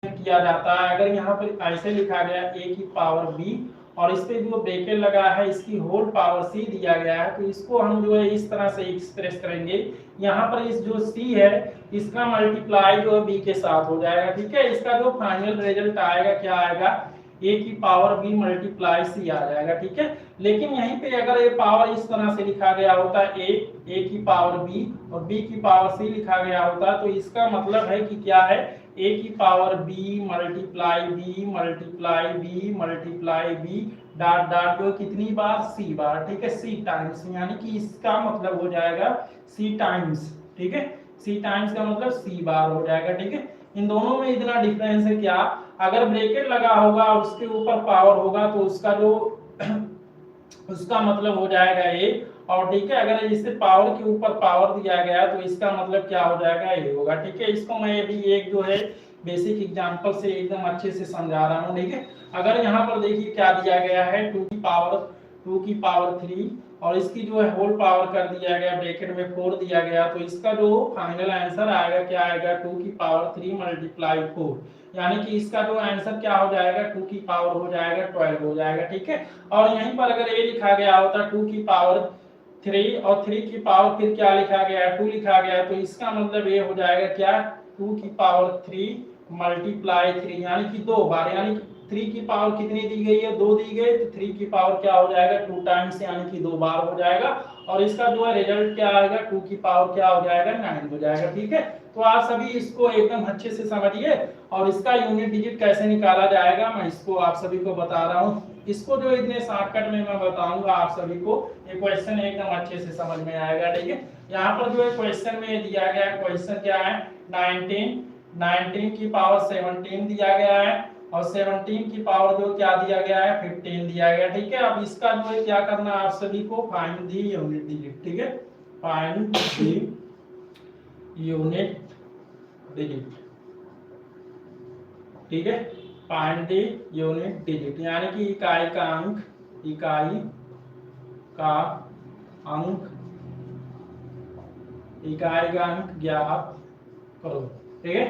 किया जाता है। अगर यहाँ पर ऐसे लिखा गया a की पावर b और इस पे जो ब्रैकेट लगा है इसकी होल पावर c दिया गया है, तो इसको हम जो है इस तरह से एक्सप्रेस करेंगे। यहाँ पर इस जो c है इसका मल्टीप्लाई जो है b के साथ हो जाएगा, ठीक है। इसका जो फाइनल रिजल्ट आएगा क्या आएगा, a की पावर b मल्टीप्लाई c आ जाएगा, ठीक है। लेकिन यहीं पे अगर ये पावर इस तरह से लिखा गया होता a की पावर b और b की पावर c लिखा गया होता, तो इसका मतलब है कि क्या है, a की power b multiply b dot dot जो कितनी बार, c बार, ठीक है, c टाइम्स, यानी कि इसका मतलब हो जाएगा c टाइम्स, ठीक है। c टाइम्स का मतलब c बार हो जाएगा, ठीक है। इन दोनों में इतना डिफरेंस है क्या, अगर ब्रैकेट लगा होगा और उसके ऊपर पावर होगा तो उसका जो उसका मतलब हो जाएगा a, और ठीक है अगर इससे पावर के ऊपर पावर दिया गया तो इसका मतलब क्या हो जाएगा, a होगा, ठीक है। इसको मैं अभी एक जो है बेसिक एग्जांपल से एकदम अच्छे से समझा रहा हूँ, ठीक है। अगर यहाँ पर देखिए क्या दिया गया है, 2 की पावर 3 और इसकी जो है होल पावर कर दिया गया, ब्रैकेट में 4 दिया गया, तो इसका जो फाइनल आंसर आएगा क्या आएगा, 2 की पावर 3 मल्टीप्लाई 4, यानी कि इसका जो आंसर क्या हो जाएगा, 2 की पावर हो जाएगा 12 हो जाएगा, ठीक है। और यहीं पर अगर a लिखा गया होता 2 की पावर 3 और 3 की पावर फिर क्या लिखा गया है, 2 लिखा गया, तो इसका मतलब ये हो जाएगा क्या, 2 की पावर 3 मल्टीप्लाई 3, यानी कि 2 बार, यानी कि 3 की पावर कितनी दी गई है, 2 दी गई, तो 3 की पावर क्या हो जाएगा, 2 टाइम्स, यानी कि 2 बार हो जाएगा। और इसका जो है रिजल्ट क्या आएगा, 2 की पावर क्या हो जाएगा, 9 हो जाएगा, ठीक है। तो आप सभी इसको एकदम अच्छे से समझिए, और इसका यूनिट डिजिट कैसे निकाला जाएगा मैं इसको आप सभी को बता रहा हूँ। इसको जो इतने शॉर्टकट में मैं बताऊंगा आप सभी को, ये क्वेश्चन एकदम अच्छे से समझ में आएगा, ठीक है। यहाँ पर जो है क्वेश्चन में दिया गया क्वेश्चन क्या है, 19 की पावर 17 दिया गया है और 17 की पावर जो क्या दिया गया है, 15 दिया गया, ठीक है। अब इसका जो है क्या करना है आप सभी को, फाइंड द यूनिट डिजिट, ठीक है, फाइंड द यूनिट डिजिट, ठीक है, फाइंड द यूनिट डिजिट, यानी कि इकाई का अंक ज्ञात करो, ठीक है।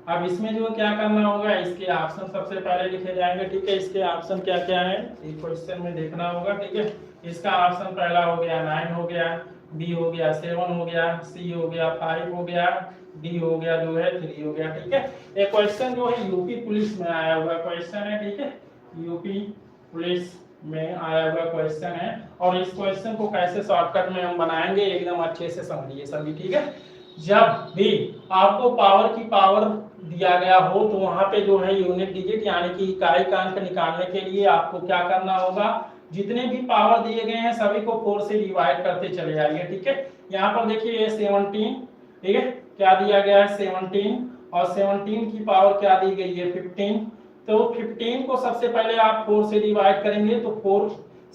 अब इसमें जो क्या करना होगा, इसके ऑप्शन सबसे पहले लिखे जाएंगे, ठीक है। इसके ऑप्शन क्या क्या है ये क्वेश्चन में देखना होगा, ठीक है। इसका ऑप्शन पहला हो गया 9 हो गया, बी हो गया 7 हो गया, सी हो गया 5 हो गया, डी हो गया जो है 3 हो गया, ठीक है। ये क्वेश्चन जो है यूपी पुलिस में आया हुआ क्वेश्चन है, ठीक है। यूपी पुलिस में आया हुआ क्वेश्चन है, और इस क्वेश्चन को कैसे शॉर्टकट में हम बनाएंगे एकदम अच्छे से समझिए सभी, ठीक है। जब भी आपको पावर की पावर दिया गया हो तो वहां पे जो है यूनिट डिजिट यानी कि इकाई का अंक निकालने के लिए आपको क्या करना होगा, जितने भी पावर दिए गए हैं सभी को 4 से डिवाइड करते चले जाइए, ठीक है। यहाँ पर देखिए ये 17, ठीक है, क्या दिया गया है 17, और 17 की पावर क्या दी गई है 15। तो 15 को सबसे पहले आप 4 से डिवाइड करेंगे, तो 4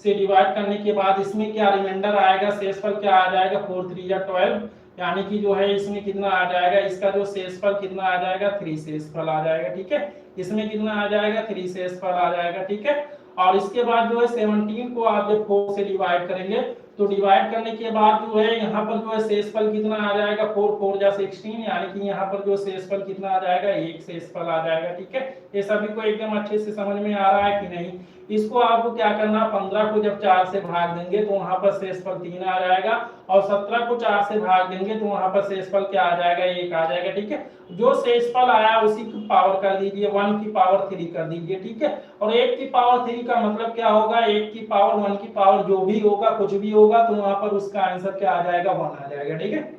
से डिवाइड करने के बाद इसमें क्या रिमाइंडर आएगा, शेषफल क्या आ जाएगा 4 3 या 12, यानी कि जो है इसमें कितना आ जाएगा, इसका जो शेषफल कितना आ जाएगा 3 शेषफल आ जाएगा, ठीक है। इसमें कितना आ जाएगा 3 शेषफल आ जाएगा, ठीक है। और इसके बाद जो है 17 को आप जब 4 से डिवाइड करेंगे तो डिवाइड करने के बाद जो है यहाँ पर जो है शेषफल कितना आ जाएगा 4 4 जा 16, यानी कि यहाँ पर जो शेषफल कितना आ जाएगा 1 शेषफल आ जाएगा, ठीक है। ये सभी को एकदम अच्छे से समझ में आ रहा है कि नहीं। इसको आपको क्या करना, 15 को जब 4 से भाग देंगे तो वहां पर शेषफल 3 आ जाएगा, और 17 को 4 से भाग देंगे तो वहां पर शेषफल क्या आ जाएगा 1 आ जाएगा, ठीक है। जो शेषफल आया उसी की पावर कर दीजिए, 1 की पावर 3 कर दीजिए, ठीक है। और 1 की पावर 3 का मतलब क्या होगा, 1 की पावर 1 की पावर जो भी होगा कुछ भी होगा तो वहां पर उसका आंसर क्या आ जाएगा 1 आ जाएगा, ठीक है।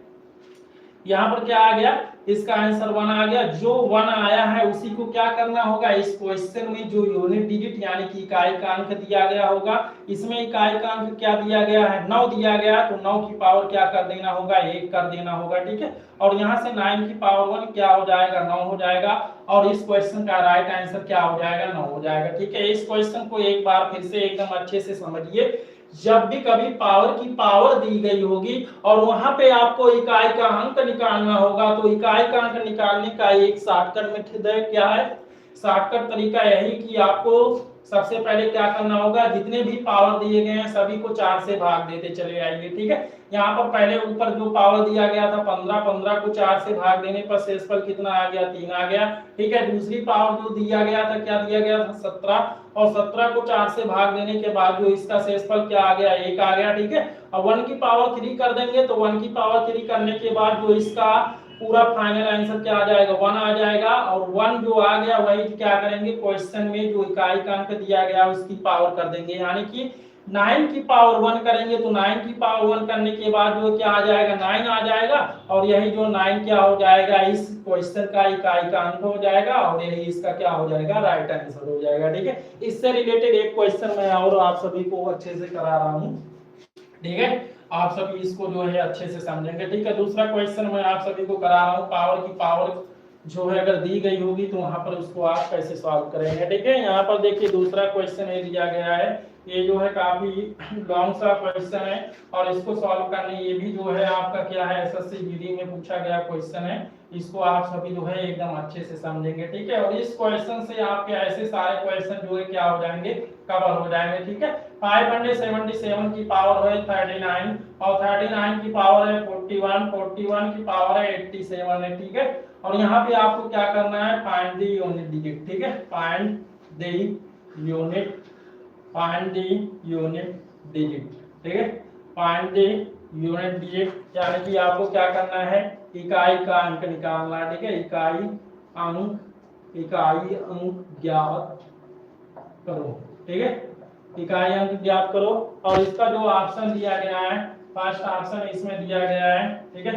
यहाँ पर क्या आ गया, इसका आंसर 1 आ गया। जो 1 आया है उसी को क्या करना होगा, इस क्वेश्चन में जो यूनिट डिजिट यानी कि इकाई का अंक दिया गया होगा, इसमें इकाई का अंक क्या दिया गया है 9 दिया गया, तो 9 की पावर क्या कर देना होगा 1 कर देना होगा, ठीक है। और यहाँ से 9 की पावर 1 क्या हो जाएगा 9 हो जाएगा, और इस क्वेश्चन का राइट आंसर क्या हो जाएगा 9 हो जाएगा, ठीक है। इस क्वेश्चन को एक बार फिर से एकदम अच्छे से समझिए। जब भी कभी पावर की पावर दी गई होगी और वहां पे आपको इकाई का अंक निकालना होगा, तो इकाई का अंक निकालने का एक शॉर्टकट मेथड है, क्या है शॉर्टकट तरीका यही कि आपको सबसे पहले क्या करना होगा, जितने भी पावर दिए गए हैं सभी को 4 से भाग देते चले आइए, ठीक है। यहाँ पर पहले ऊपर जो पावर दिया गया था 15, 15 को 4 से भाग देने पर शेषफल कितना आ गया 3 आ गया, ठीक है। दूसरी पावर जो दिया गया था क्या दिया गया था 17, और 17 को 4 से भाग देने के बाद जो इसका शेषफल क्या आ गया 1 आ गया, ठीक है। अब 1 की पावर 3 कर देंगे तो 1 की पावर 3 करने के बाद जो इसका पूरा फाइनल आंसर क्या आ जाएगा 1 आ जाएगा, और 1 जो आ गया वही क्या करेंगे क्वेश्चन में जो इकाई का अंक दिया गया उसकी पावर कर देंगे, यानी कि 9 की पावर 1 करेंगे तो 9 की पावर 1 करने के बाद जो क्या आ जाएगा 9 आ जाएगा, और यही जो 9 क्या हो जाएगा इस क्वेश्चन का इकाई का अंक हो जाएगा, और यही इसका क्या हो जाएगा राइट आंसर हो जाएगा, ठीक है। इससे रिलेटेड एक क्वेश्चन मैं और आप सभी को अच्छे से करा रहा हूँ, ठीक है। आप सभी इसको जो है अच्छे से समझेंगे, ठीक है। दूसरा क्वेश्चन मैं आप सभी को करा रहा हूँ, पावर की पावर जो है अगर दी गई होगी तो वहां पर उसको आप कैसे सॉल्व करेंगे, ठीक है। यहाँ पर देखिए दूसरा क्वेश्चन ये दिया गया है, ये जो है काफी लॉन्ग सा क्वेश्चन है, और इसको सॉल्व करने ये भी जो है आपका क्या है एसएससी जीडी में पूछा गया क्वेश्चन है, इसको आप सभी जो है एकदम अच्छे से समझेंगे, ठीक है। और इस क्वेश्चन से आपके ऐसे सारे क्वेश्चन जो है क्या हो जाएंगे कवर हो जाएंगे, ठीक है। 577 की पावर है 39, और 39 की पावर है 41, 41 की पावर है 87 है, ठीक है। और यहाँ पे आपको क्या करना है फाइंड द यूनिट डिजिट, ठीक है। फाइंड द यूनिट डिजिट, ठीक है। फाइंड द यूनिट डिजिट यानी कि आपको क्या करना है इकाई का अंक निकालना है, ठीक है। इकाई अंक ज्ञात करो, ठीक है। इकाई अंक ज्ञात करो, और इसका जो ऑप्शन दिया गया है फर्स्ट ऑप्शन इसमें दिया गया है, ठीक है।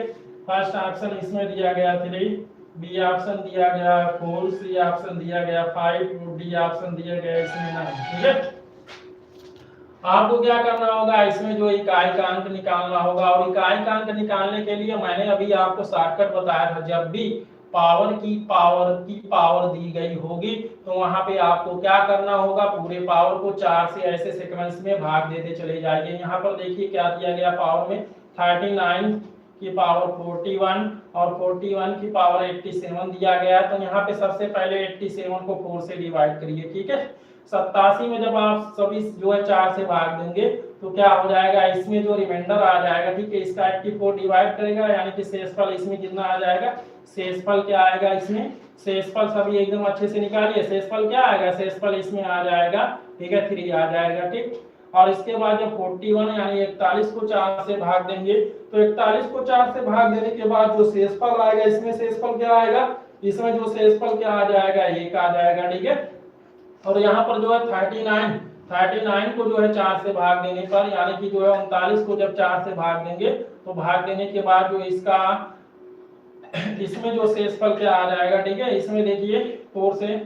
फर्स्ट ऑप्शन इसमें दिया गया 3, बी ऑप्शन दिया गया 4, सी ऑप्शन दिया गया 5, डी ऑप्शन दिया गया इसमें 9, ठीक है। आपको क्या करना होगा इसमें जो इकाई का अंक निकालना होगा, और इकाई का अंक निकालने के लिए मैंने अभी आपको शॉर्टकट बताया था, जब भी पावर की पावर दी गई होगी तो वहां पे आपको क्या करना होगा पूरे पावर को 4 से ऐसे सीक्वेंस में भाग देते चले जाइए। यहाँ पर देखिए क्या दिया गया पावर में 39 की पावर 41 और 41 की पावर 87 दिया गया, तो यहाँ पे सबसे पहले 87 को 4 से डिवाइड करिए, ठीक है। 87 में जब आप सभी जो है 4 से भाग देंगे तो क्या हो जाएगा, इसमें जो रिमाइंडर आ जाएगा, ठीक है, इसका 84 डिवाइड करेगा, यानी कि शेषफल इसमें कितना आ जाएगा, शेषफल क्या आएगा इसमें, शेषफल सभी एकदम अच्छे से निकालिए, शेषफल क्या आएगा, शेषफल इसमें आ जाएगा, ठीक है, 3 आ जाएगा, ठीक। और इसके बाद जब 41 यानी 41 को 4 से भाग देंगे, तो 41 को 4 से भाग देने के बाद जो शेषफल आएगा, इसमें शेषफल क्या आएगा, इसमें जो शेषफल क्या आ जाएगा, 1 आ जाएगा, ठीक है। और यहाँ पर जो है 39 को जो है 4 से भाग देने पर, यानी कि जो है 39 को जब 4 से भाग देंगे, तो भाग देने के बाद जो इसका इसमें जो शेषफल क्या आ जाएगा, ठीक है, इसमें देखिए 4 से,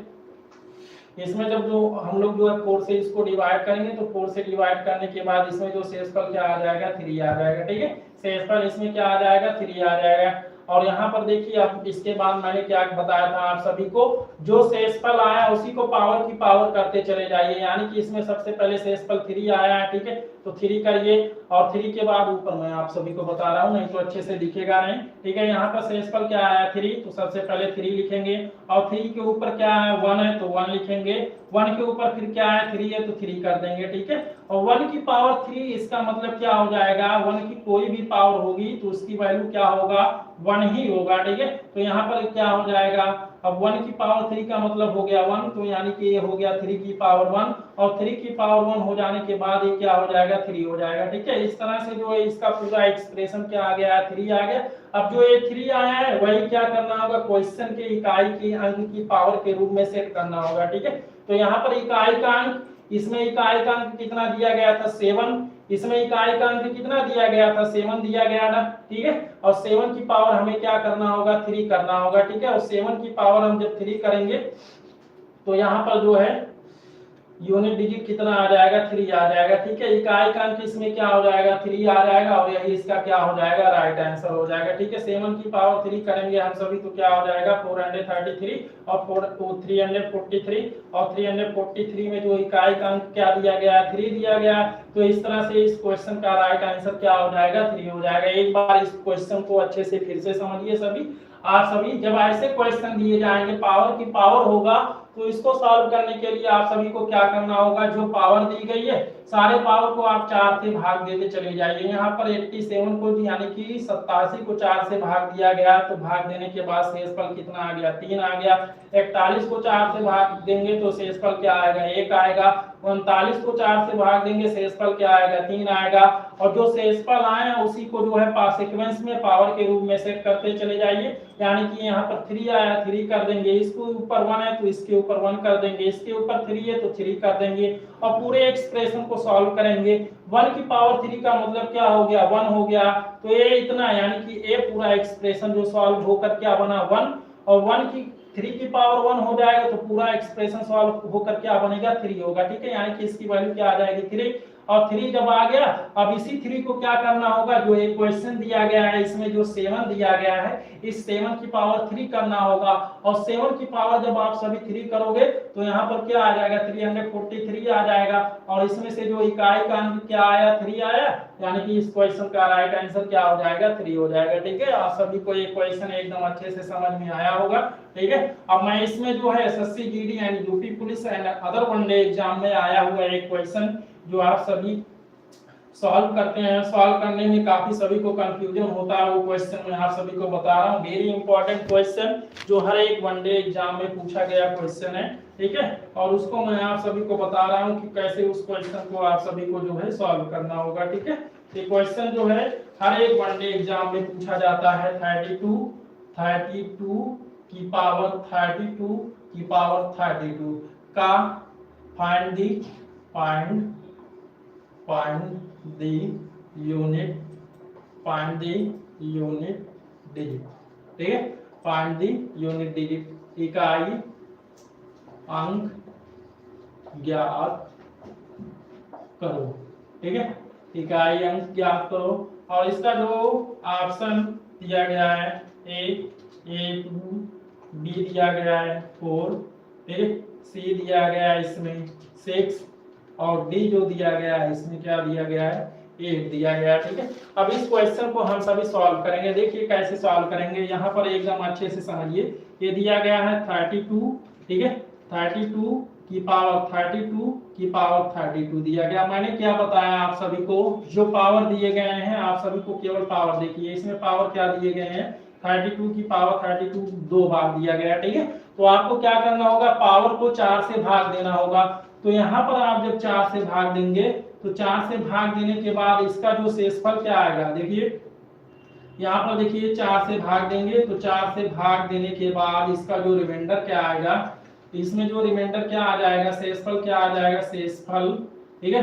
इसमें जब जो हम लोग जो है 4 से इसको डिवाइड करेंगे, तो 4 से डिवाइड करने के बाद इसमें जो शेषफल क्या आ जाएगा, 3 आ जाएगा, ठीक है, शेषफल इसमें क्या आ जाएगा, 3 आ जाएगा। और यहाँ पर देखिए अब इसके बाद मैंने क्या बताया था आप सभी को, जो शेषफल आया उसी को पावर की पावर करते चले जाइए, यानी कि इसमें सबसे पहले शेषफल 3 आया है, ठीक है, तो 3 करिए, और 3 के बाद ऊपर मैं आप सभी को बता रहा हूँ, नहीं तो अच्छे से दिखेगा नहीं, ठीक है। यहाँ पर शेषफल क्या आया, 3, तो सबसे पहले 3 लिखेंगे, और 3 के ऊपर क्या है, 1 है, तो 1 लिखेंगे, 1 के ऊपर फिर क्या है, 3 है, तो 3 कर देंगे, ठीक है। और 1 की पावर 3, इसका मतलब क्या हो जाएगा, 1 की कोई भी पावर होगी तो उसकी वैल्यू क्या होगा, 1 ही होगा, ठीक है। तो यहाँ पर क्या हो जाएगा, अब 1 की पावर 3 का मतलब हो गया 1, तो यानी कि ये हो गया 3 की पावर 1, और 3 की पावर 1 हो जाने के बाद ये क्या हो जाएगा, 3 हो जाएगा, ठीक है। इस तरह से जो है इसका पूरा एक्सप्रेशन क्या आ गया, 3 आ गया। अब जो ये 3 आया है वही क्या करना होगा, क्वेश्चन के इकाई की अंक की पावर के रूप में सेट करना होगा, ठीक है। तो यहाँ पर इकाई का अंक, इसमें इकाई का अंक कितना दिया गया था, 7, इसमें इकाई का अंक कितना दिया गया था, 7 दिया गया ना, ठीक है। और 7 की पावर हमें क्या करना होगा, 3 करना होगा, ठीक है। और 7 की पावर हम जब 3 करेंगे तो यहाँ पर जो है यूनिट डिजिट कितना आ जाएगा, 3 आ जाएगा, ठीक है। इकाई का अंक इसमें क्या हो जाएगा, 3 आ जाएगा, और यही इसका क्या हो जाएगा, राइट आंसर हो जाएगा, ठीक है। 7 की पावर 3 करेंगे हम सभी तो क्या हो जाएगा, 433, और 343, और 343 में जो इकाई का अंक क्या दिया गया है, 3 दिया गया है। तो इस तरह से इस क्वेश्चन का राइट आंसर क्या हो जाएगा, 3 हो जाएगा। एक बार इस क्वेश्चन को अच्छे से फिर से समझिए सभी, आप सभी जब ऐसे क्वेश्चन दिए जाएंगे पावर की पावर होगा, तो इसको सॉल्व करने के लिए आप सभी को क्या करना होगा, जो पावर दी गई है सारे पावर को आप 4 से भाग देते चले जाइए। यहाँ पर 87 को यानी कि 87 को 4 से भाग दिया गया, तो भाग देने के बाद शेषफल कितना आ गया, 3 आ गया। 41 को 4 से भाग देंगे तो शेषफल क्या आएगा, 1 आएगा। 39 को 4 से भाग देंगे शेषफल क्या आएगा, 3 आएगा। और जो शेषफल आए हैं उसी को जो है सीक्वेंस में पावर के रूप में सेट करते चले जाइए, यानी कि यहाँ पर 3 आया, 3 कर देंगे, इसके ऊपर 1 है तो इसके ऊपर 1 कर देंगे, इसके ऊपर 3 है तो 3 कर देंगे, और पूरे एक्सप्रेशन को सॉल्व करेंगे। 1 की पावर 3 का मतलब क्या हो गया, 1 हो गया, तो ये इतना, यानी कि ये पूरा एक्सप्रेशन जो सॉल्व होकर क्या बना, 1, और 1 की 3 की पावर 1 हो जाएगा तो पूरा एक्सप्रेशन सॉल्व होकर क्या बनेगा, 3 होगा, ठीक है। यानी कि इसकी वैल्यू क्या आ जाएगी, 3, और 3 जब आ गया, अब इसी 3 को क्या करना होगा, जो एक क्वेश्चन दिया गया है इसमें जो 7 दिया गया है, इस 7 की पावर 3 करना होगा, और 7 की पावर जब आप सभी 3 करोगे तो यहाँ पर क्या आ जाएगा, 343 आ जाएगा, और इसमें से जो इकाई का अंक क्या आया, 3 आया, यानी कि इस क्वेश्चन का राइट आंसर क्या हो जाएगा, 3 हो जाएगा, ठीक है। आप सभी को ये क्वेश्चन एकदम अच्छे से समझ में आया होगा, ठीक है। अब मैं इसमें जो है SSC GD and UP police and other one day exam में आया हुआ एक क्वेश्चन जो आप सभी सॉल्व करते हैं, सॉल्व करने में काफी सभी को कंफ्यूजन होता है, वो क्वेश्चन मैं आप सभी को बता रहा हूँ। वेरी इंपॉर्टेंट क्वेश्चन जो हर एक वनडे एग्जाम में पूछा गया क्वेश्चन है, ठीक है। और उसको मैं आप सभी को बता रहा हूँ कि कैसे उस क्वेश्चन को आप सभी को जो है सॉल्व करना होगा, ठीक है। ये क्वेश्चन जो है हर एक वनडे एग्जाम में पूछा जाता है। 32 की पावर 32 की पावर 32 का फाइंड द यूनिट डिजिट, ठीक है। फाइंड द यूनिट डिजिट, इकाई अंक ज्ञात करो, ठीक है। इकाई अंक ज्ञात करो, और इसका जो ऑप्शन दिया गया है A2, B दिया गया है 4, ठीक है, C दिया गया है इसमें 6, और D जो दिया गया है इसमें क्या दिया गया है, 8 दिया गया है, ठीक है। अब इस क्वेश्चन को हम सभी सॉल्व करेंगे, देखिए कैसे सॉल्व करेंगे। यहाँ पर एकदम अच्छे से समझिए, ये दिया गया है 32, ठीक है, 32 की पावर 32 की पावर 32 दिया गया। मैंने क्या बताया आप सभी को, जो पावर दिए गए हैं आप सभी को केवल पावर देखिए, इसमें पावर क्या दिए गए हैं 32 की पावर 32 दो बार दिया गया, ठीक है। तो आपको क्या करना होगा, पावर को 4 से भाग देना होगा। तो यहाँ पर आप जब 4 से भाग देंगे तो 4 से भाग देने के बाद इसका जो शेषफल क्या आएगा, देखिए यहाँ पर देखिए 4 से भाग देंगे तो 4 से भाग देने के बाद इसका जो रिमाइंडर क्या आएगा, इसमें जो रिमाइंडर क्या आ जाएगा, शेषफल क्या आ जाएगा, शेषफल, ठीक है,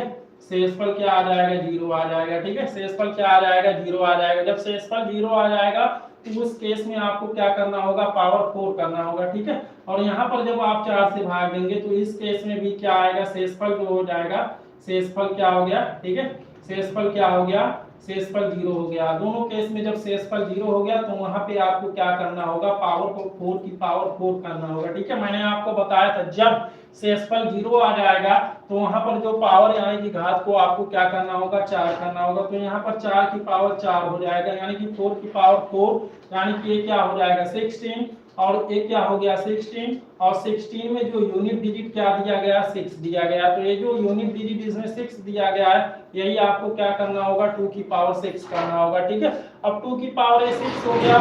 शेषफल क्या आ जाएगा, 0 आ जाएगा, ठीक है, शेषफल क्या आ जाएगा, 0 आ जाएगा। जब शेषफल 0 आ जाएगा तो उस केस में आपको क्या करना होगा, पावर 4 करना होगा, ठीक है। और यहाँ पर जब आप 4 से भाग देंगे तो इस केस में भी क्या आएगा, शेषफल जो हो जाएगा, शेषफल क्या हो गया, ठीक है, शेषफल क्या हो गया, शेषफल 0 हो गया। दोनों केस में जब शेषफल 0 हो गया तो वहां पे आपको क्या करना होगा, पावर को 4 की पावर 4 करना होगा, ठीक है। मैंने आपको बताया था जब शेषफल 0 आ जाएगा तो वहां पर जो पावर यानी कि घात को आपको क्या करना होगा, 4 करना होगा। तो यहाँ पर 4 की पावर 4 हो जाएगा, यानी कि 4 की पावर 4, यानी कि ये क्या हो जाएगा 16, और एक क्या हो गया 16, और 16 में जो यूनिट डिजिट क्या दिया गया, 6 दिया गया। तो ये जो यूनिट डिजिट इसमें 6 दिया गया है, यही आपको क्या करना होगा, 2 की पावर 6 करना होगा, ठीक है। अब 2 की पावर 6 हो गया,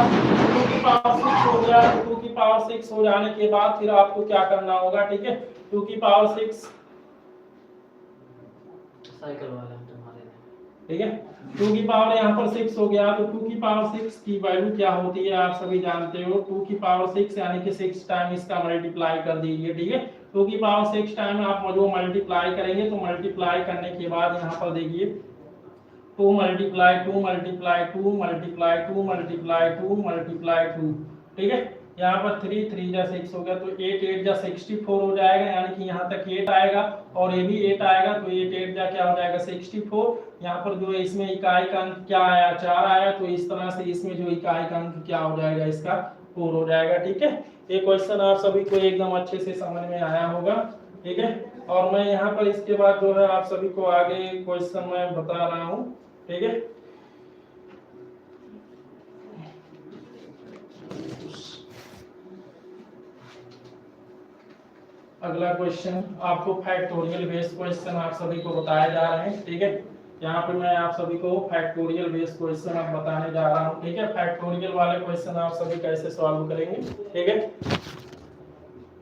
2 की पावर 6 हो गया, तो 2 की पावर 6 हो जाने के बाद फिर आपको क्या करना होगा, ठीक है, 2 की पावर 6, साइकिल वाले तुम्हारे, ठीक है, 2 की पावर यहाँ पर 6 हो गया। तो 2 की पावर 6 की वैल्यू क्या होती है आप सभी जानते हो, 2 की पावर 6 यानी कि 6 टाइम इसका मल्टीप्लाई कर दीजिए, ठीक है। 2 की पावर 6 टाइम आप जो मल्टीप्लाई करेंगे तो मल्टीप्लाई करने के बाद यहाँ पर देखिए 2 multiply 2 multiply 2 multiply 2 multiply 2 multiply 2, ठीक है। यहाँ पर 3 3 जा 6 हो गया, तो 8 8 जा 64 हो जाएगा, यानी कि यहाँ तक 8 आएगा और ये भी 8 आएगा, तो 8 8 जा क्या हो जाएगा 64। यहाँ पर जो है इसमें इकाई का अंक क्या आया, 4 आया, तो इस तरह से इसमें जो इकाई का अंक क्या हो जाएगा, इसका 4 हो जाएगा, ठीक है। ये क्वेश्चन आप सभी को एकदम अच्छे से समझ में आया होगा, ठीक है। और मैं यहाँ पर इसके बाद जो है आप सभी को आगे क्वेश्चन मैं बता रहा हूँ, ठीक है। अगला क्वेश्चन आपको फैक्टोरियल बेस्ड क्वेश्चन आप सभी को बताए जा रहे हैं, ठीक है। यहाँ पे मैं आप सभी को फैक्टोरियल बेस्ड क्वेश्चन अब बताने जा रहा हूँ, ठीक है। फैक्टोरियल वाले क्वेश्चन आप सभी कैसे सॉल्व करेंगे, ठीक है।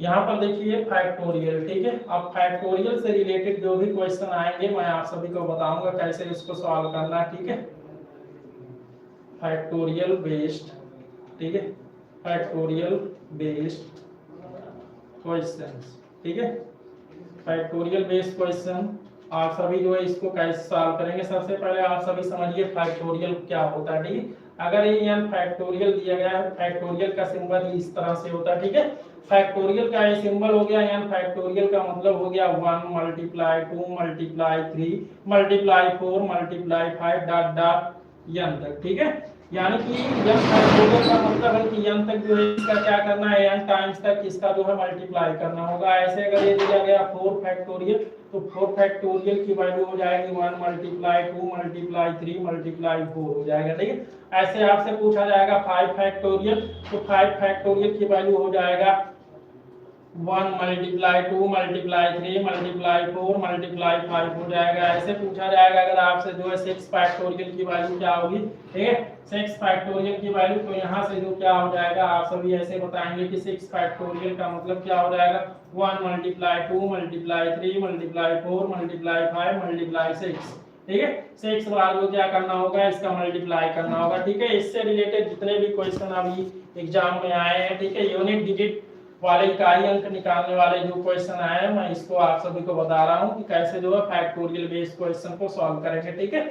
यहाँ पर देखिए फैक्टोरियल, ठीक है। अब फैक्टोरियल से रिलेटेड जो भी क्वेश्चन आएंगे मैं आप सभी को बताऊंगा कैसे उसको सॉल्व करना, ठीक है। फैक्टोरियल बेस्ड, ठीक है, फैक्टोरियल बेस्ड क्वेश्चंस, ठीक है। फैक्टोरियल बेस्ड क्वेश्चन आप सभी जो है इसको कैसे सॉल्व करेंगे, सबसे पहले आप सभी समझिए फैक्टोरियल क्या होता है, ठीक है। अगर ये यहाँ फैक्टोरियल दिया गया है, फैक्टोरियल का सिंबल इस तरह से होता है, ठीक है। फैक्टोरियल का ये सिंबल हो गया, यहाँ फैक्टोरियल का मतलब हो गया 1 multiply 2 multiply 3 multiply 4 multiply 5 dot dot n तक, ठीक है। यानी कि n फैक्टोरियल का मतलब है कि n तक जो है इसका क्या करना है, n टाइम्स तक इसका जो है मल्टीप्लाई करना होगा। ऐसे अगर ये दिया गया 4 फैक्टोरियल तो 4 फैक्टोरियल की वैल्यू हो जाएगी 1 मल्टीप्लाई 2 मल्टीप्लाई 3 मल्टीप्लाई 4 हो जाएगा, ठीक है। ऐसे आपसे पूछा जाएगा 5 फैक्टोरियल तो 5 फैक्टोरियल की वैल्यू हो जाएगा 1 मल्टीप्लाई 2 मल्टीप्लाई 3 मल्टीप्लाई 4 मल्टीप्लाई 5 हो जाएगा। ऐसे पूछा जाएगा अगर आपसे जो है 6 फैक्टोरियल की वैल्यू क्या होगी, ठीक है, 6 फैक्टोरियल की वैल्यू, तो यहाँ से जो क्या हो जाएगा आप सभी ऐसे बताएंगे कि 6 फैक्टोरियल का मतलब क्या हो जाएगा 1 multiply 2 multiply 3 multiply 4 multiply 5 multiply 6, ठीक है। 6 बार वो क्या करना होगा, इसका मल्टीप्लाई करना होगा, ठीक है। इससे रिलेटेड जितने भी क्वेश्चन अभी एग्जाम में आए हैं, ठीक है, यूनिट डिजिट वाले इकाई अंक निकालने वाले जो क्वेश्चन आए हैं मैं इसको आप सभी को बता रहा हूँ कि कैसे जो है फैक्टोरियल बेस्ड क्वेश्चन को सॉल्व करेंगे, ठीक है।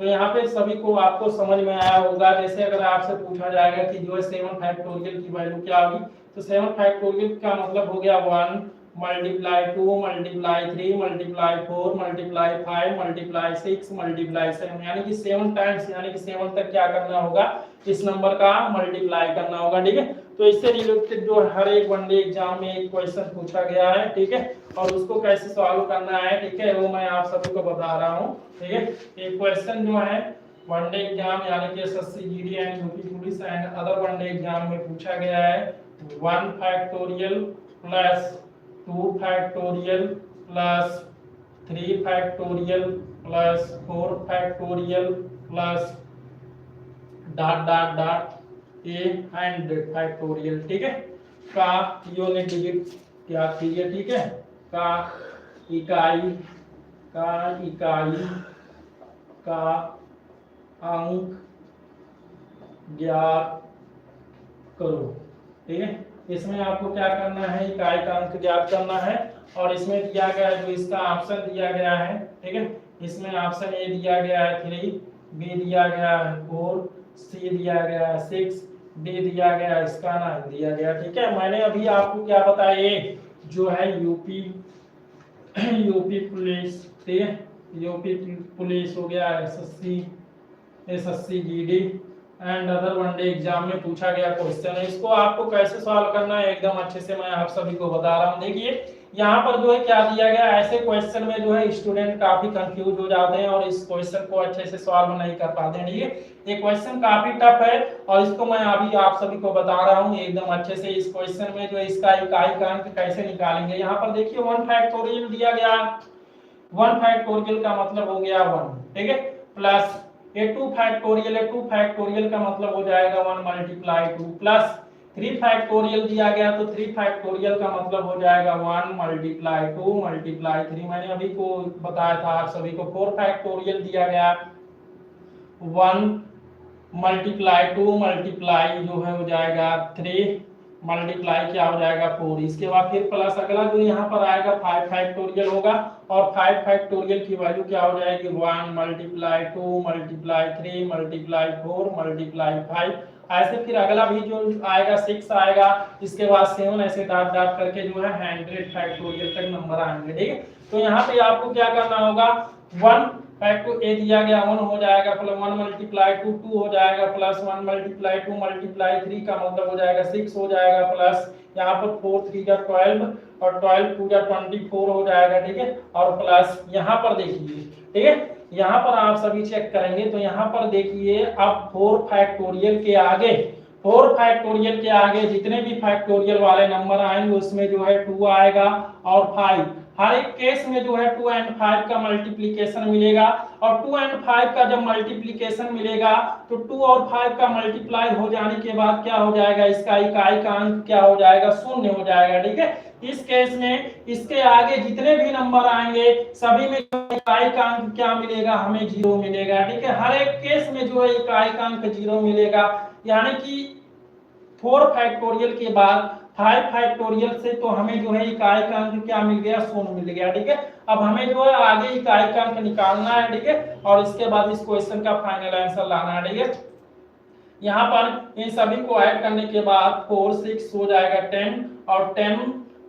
तो यहाँ पे सभी को आपको समझ में आया होगा। जैसे अगर आपसे पूछा जाएगा कि जो है 7 फैक्टोरियल की वैल्यू क्या होगी, तो 7 फैक्टोरियल का मतलब हो गया 1 multiply 2 multiply 3 multiply 4 multiply 5 multiply 6 multiply 7, यानी कि 7 टाइम्स, यानी कि 7 तक क्या करना होगा, इस नंबर का मल्टीप्लाई करना होगा, ठीक है। तो इससे रिलेटेड जो हर एक वनडे एग्जाम में एक क्वेश्चन पूछा गया है, ठीक है, और उसको कैसे सॉल्व करना है, ठीक है, वो मैं आप सभी को बता रहा हूँ, ठीक है। एक क्वेश्चन जो है वनडे एग्जाम यानी कि SSC GD and UP police and other one day exam में पूछा गया है 1 factorial plus 2 factorial plus 3 factorial plus 4 factorial plus dot dot dot A 100 factorial, ठीक है, का यूनिट डिजिट ज्ञात कीजिए, ठीक है, का इकाई का अंक ज्ञात करो, ठीक है। इसमें आपको क्या करना है, इकाई का अंक ज्ञात करना है, और इसमें दिया गया है जो इसका ऑप्शन दिया गया है, ठीक है, इसमें ऑप्शन ए दिया गया है 3, बी दिया गया है 4, सी दिया गया है 6, डी दिया गया है इसका 9 दिया गया, ठीक है। मैंने अभी आपको क्या बताया, ये जो है यूपी पुलिस, ठीक है, यूपी पुलिस हो गया, SSC GD and other one day exam में पूछा गया क्वेश्चन है। इसको आपको कैसे सॉल्व करना है एकदम अच्छे से मैं आप सभी को बता रहा हूँ। देखिए यहाँ पर जो है क्या दिया गया, ऐसे क्वेश्चन में जो है स्टूडेंट काफी कंफ्यूज हो जाते हैं और इस क्वेश्चन को अच्छे से सॉल्व नहीं कर पाते हैं। ठीक है, ये क्वेश्चन काफी टफ है और इसको मैं अभी आप सभी को बता रहा हूँ एकदम अच्छे से। इस क्वेश्चन में जो इसका इकाई का अंक कैसे निकालेंगे, यहाँ पर देखिए 1 फैक्टोरियल दिया गया, 1 फैक्टोरियल का मतलब हो गया 1, ठीक है, प्लस ये 2 फैक्टोरियल है, 2 फैक्टोरियल का मतलब हो जाएगा 1 मल्टीप्लाई 2, प्लस 3 फैक्टोरियल दिया गया तो 3 फैक्टोरियल का मतलब हो जाएगा 1 मल्टीप्लाई 2 मल्टीप्लाई 3। मैंने अभी को बताया था आप सभी को। 4 फैक्टोरियल दिया गया 1 मल्टीप्लाई 2 मल्टीप्लाई जो है हो जाएगा 3 मल्टीप्लाई क्या हो जाएगा 4। इसके बाद फिर प्लस अगला जो यहाँ पर आएगा 5 फैक्टोरियल होगा और 5 फैक्टोरियल की वैल्यू क्या हो जाएगी 1 मल्टीप्लाई 2 मल्टीप्लाई 3 मल्टीप्लाई 4 मल्टीप्लाई 5। ऐसे फिर अगला भी जो आएगा 6 आएगा, इसके बाद 7 ऐसे डॉट डॉट करके जो है 100 फैक्टोरियल तक नंबर आएंगे। ठीक है, तो यहाँ पे आपको क्या करना होगा 1 फैक्टो ए दिया गया 1 हो जाएगा प्लस 1 मल्टीप्लाई 2 2 हो जाएगा प्लस 1 मल्टीप्लाई 2 मल्टीप्लाई 3 का मतलब हो जाएगा 6 हो जाएगा प्लस यहाँ पर 4 3 जा 12 और 12 2 जा 24 हो जाएगा। ठीक है, और प्लस यहाँ पर देखिए, ठीक है, यहाँ पर आप सभी चेक करेंगे तो यहाँ पर देखिए अब 4 फैक्टोरियल के आगे 4 फैक्टोरियल के आगे जितने भी फैक्टोरियल वाले नंबर आएंगे उसमें जो है 2 आएगा और 5। हर एक केस में जो है 2 एंड 5 का मल्टीप्लिकेशन मिलेगा और 2 एंड 5 का जब मल्टीप्लिकेशन मिलेगा तो 2 और 5 का मल्टीप्लाई हो जाने के बाद क्या हो जाएगा, इसका इकाई का अंक क्या हो जाएगा 0 हो जाएगा। ठीक है, इस केस में इसके आगे जितने भी नंबर आएंगे सभी में इकाई का अंक क्या मिलेगा, हमें 0 मिलेगा। ठीक है, हर एक केस में जो है इकाई का अंक 0 मिलेगा, यानी कि 4 फैक्टोरियल के बाद 5 फैक्टोरियल से तो हमें जो है इकाई का अंक क्या मिल गया 0 मिल गया। ठीक है, अब हमें जो है आगे इकाई का अंक निकालना है। ठीक है, और इसके बाद इस क्वेश्चन का फाइनल आंसर लाना है। ठीक है, यहाँ पर इन सभी को ऐड करने के बाद 4 6 हो जाएगा 10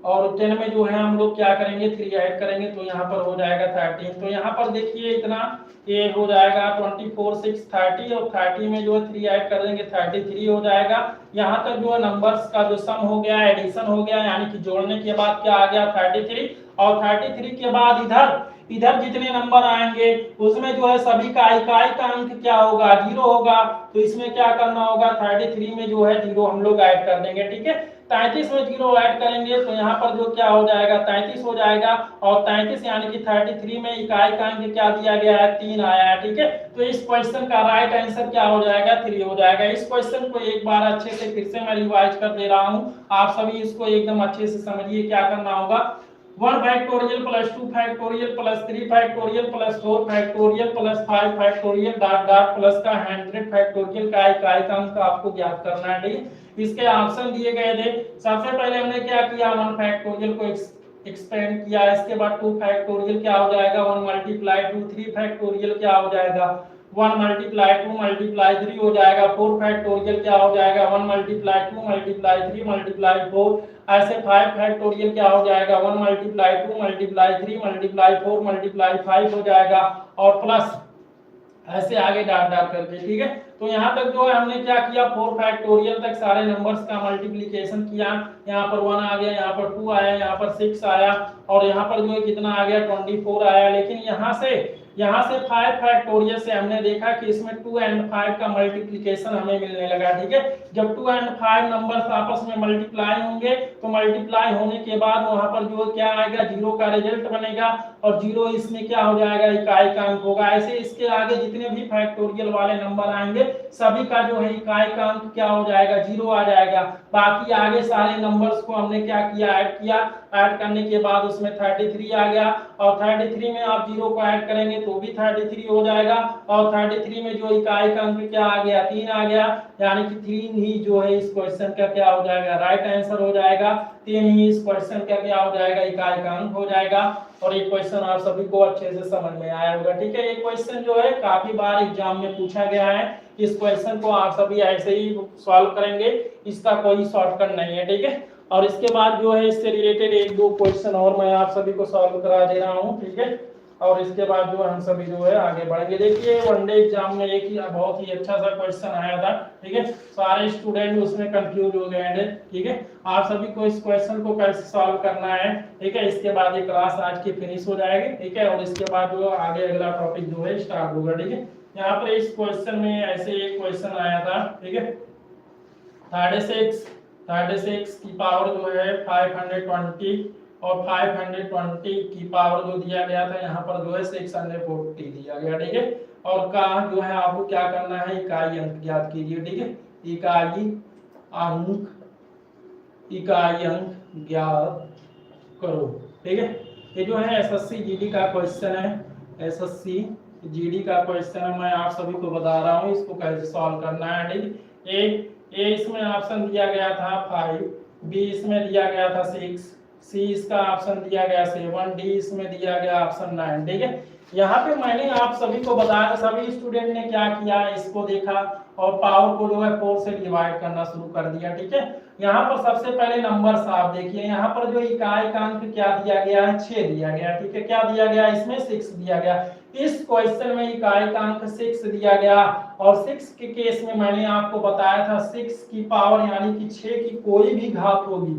और 10 में जो है हम लोग क्या करेंगे 3 ऐड करेंगे तो यहाँ पर हो जाएगा 13। तो यहाँ पर देखिए इतना ये हो जाएगा 24 6 30 और 30 में जो है 3 ऐड कर देंगे 33 हो जाएगा। यहाँ तक जो है नंबर्स का जो सम हो गया एडिशन हो गया, यानी कि जोड़ने के बाद क्या आ गया 33 और 33 के बाद इधर जितने नंबर आएंगे उसमें जो है सभी का इकाई का अंक क्या होगा 0 होगा। तो इसमें क्या करना होगा 33 में जो है 0 हम लोग ऐड कर देंगे। ठीक है, 33 में 0 ऐड करेंगे तो यहाँ पर जो क्या हो जाएगा 33 हो जाएगा और 33 यानी कि 33 में इकाई का अंक क्या दिया गया है 3 आया है। ठीक है, तो इस क्वेश्चन का राइट आंसर क्या हो जाएगा 3 हो जाएगा। इस क्वेश्चन को एक बार अच्छे से फिर से मैं रिवाइज कर दे रहा हूँ, आप सभी इसको एकदम अच्छे से समझिए। क्या करना होगा 1 factorial plus 2 factorial plus 3 factorial plus 4 factorial plus 5 factorial dot dot plus का 100 फैक्टोरियल का इकाई का अंक आपको ज्ञात करना है। ठीक, इसके ऑप्शन दिए गए थे। सबसे पहले हमने क्या किया 1 फैक्टोरियल को एक्सपेंड किया, इसके बाद 2 फैक्टोरियल क्या हो जाएगा 1 मल्टीप्लाई 2, 3 फैक्टोरियल क्या हो जाएगा 1 मल्टीप्लाई 2 मल्टीप्लाई 3 हो जाएगा, 4 फैक्टोरियल क्या हो जाएगा 1 मल्टीप्लाई 2 मल्टीप्लाई 3 मल्टीप्लाई 4। ऐसे 5 फैक्टोरियल क्या हो जाएगा 1 मल्टीप्लाई 2 मल्टीप्लाई 3 मल्टीप्लाई 4 मल्टीप्लाई 5 हो जाएगा और प्लस ऐसे आगे डॉट डॉट करके। ठीक है, तो यहाँ तक जो है हमने क्या किया 4 फैक्टोरियल तक सारे नंबर्स का मल्टीप्लिकेशन किया। यहाँ पर 1 आ गया, यहाँ पर 2 आया, यहाँ पर 6 आया और यहाँ पर जो है कितना आ गया 24 आया। लेकिन यहाँ से यहाँ से 5 फैक्टोरियल से हमने देखा कि इसमें 2 and 5 का मल्टीप्लिकेशन हमें मिलने लगा, ठीक है। जब 2 and 5 नंबर्स आपस में मल्टीप्लाई होंगे तो मल्टीप्लाई होने के बाद वहां पर जो क्या आएगा, 0 का रिजल्ट बनेगा और 0 इसमें क्या हो जाएगा, इकाई का अंक होगा। ऐसे इसके आगे जितने भी फैक्टोरियल वाले नंबर आएंगे सभी का जो है इकाई का अंक क्या हो जाएगा, 0 आ जाएगा। बाकी आगे सारे नंबर्स को हमने क्या किया, ऐड किया। ऐड करने के बाद उसमें 33 आ गया और 33 में आप 0 को ऐड करेंगे तो भी 33 हो जाएगा और 33 में जो इकाई का अंक क्या आ गया, 3 आ गया, यानी कि 3 ही जो है इस क्वेश्चन का क्या हो जाएगा, राइट आंसर हो जाएगा। 3 ही इस क्वेश्चन का क्या हो जाएगा, इकाई का अंक हो जाएगा। और ये क्वेश्चन आप सभी को अच्छे से समझ में आया होगा, ठीक है। ये क्वेश्चन जो है काफी बार एग्जाम में पूछा गया है। इस क्वेश्चन को आप सभी ऐसे ही सॉल्व करेंगे, इसका कोई शॉर्टकट नहीं है, ठीक है। और इसके बाद जो है इससे रिलेटेड 1-2 क्वेश्चन और मैं आप सभी को सॉल्व करा दे रहा हूँ, ठीक है। और इसके बाद जो हम सभी जो है आगे बढ़ेंगे। देखिए वनडे एग्जाम में एक ही बहुत ही अच्छा सा क्वेश्चन आया था, ठीक है। सारे स्टूडेंट उसमें कंफ्यूज हो गए हैं, ठीक है। आप सभी को इस क्वेश्चन को कैसे सॉल्व करना है, ठीक है। इसके बाद ये क्लास आज की फिनिश हो जाएगी, ठीक है। और इसके बाद जो आगे अगला टॉपिक जो है स्टार्ट होगा, ठीक है। यहाँ पर इस क्वेश्चन में ऐसे एक क्वेश्चन आया था, ठीक है। 36 की पावर जो है 520 और 520 की पावर जो दिया गया था यहाँ पर जो है 640 दिया गया, ठीक है। और का जो है आपको क्या करना है, इकाई अंक ज्ञात कीजिए, ठीक है। इकाई अंक ज्ञात करो, ठीक है। ये जो है एसएससी जीडी का क्वेश्चन है, एसएससी जीडी का क्वेश्चन है। मैं आप सभी को बता रहा हूँ इसको कैसे सॉल्व करना है, ठीक। ए इसमें ऑप्शन दिया गया था 5, बी इसमें दिया गया था 6, सी इसका ऑप्शन दिया गया 7, डी इसमें दिया गया ऑप्शन 9, ठीक है। यहाँ पे मैंने आप सभी को बताया, सभी स्टूडेंट ने क्या किया, इसको देखा और पावर को जो है 4 से डिवाइड करना शुरू कर दिया, ठीक है। यहाँ पर सबसे पहले नंबर्स आप देखिए, यहाँ पर जो इकाई का अंक क्या दिया गया है, 6 दिया गया, ठीक है। क्या दिया गया, इसमें 6 दिया गया। इस क्वेश्चन में इकाई का अंक 6 दिया गया और 6 के केस में मैंने आपको बताया था 6 की पावर यानी कि 6 की कोई भी घात होगी,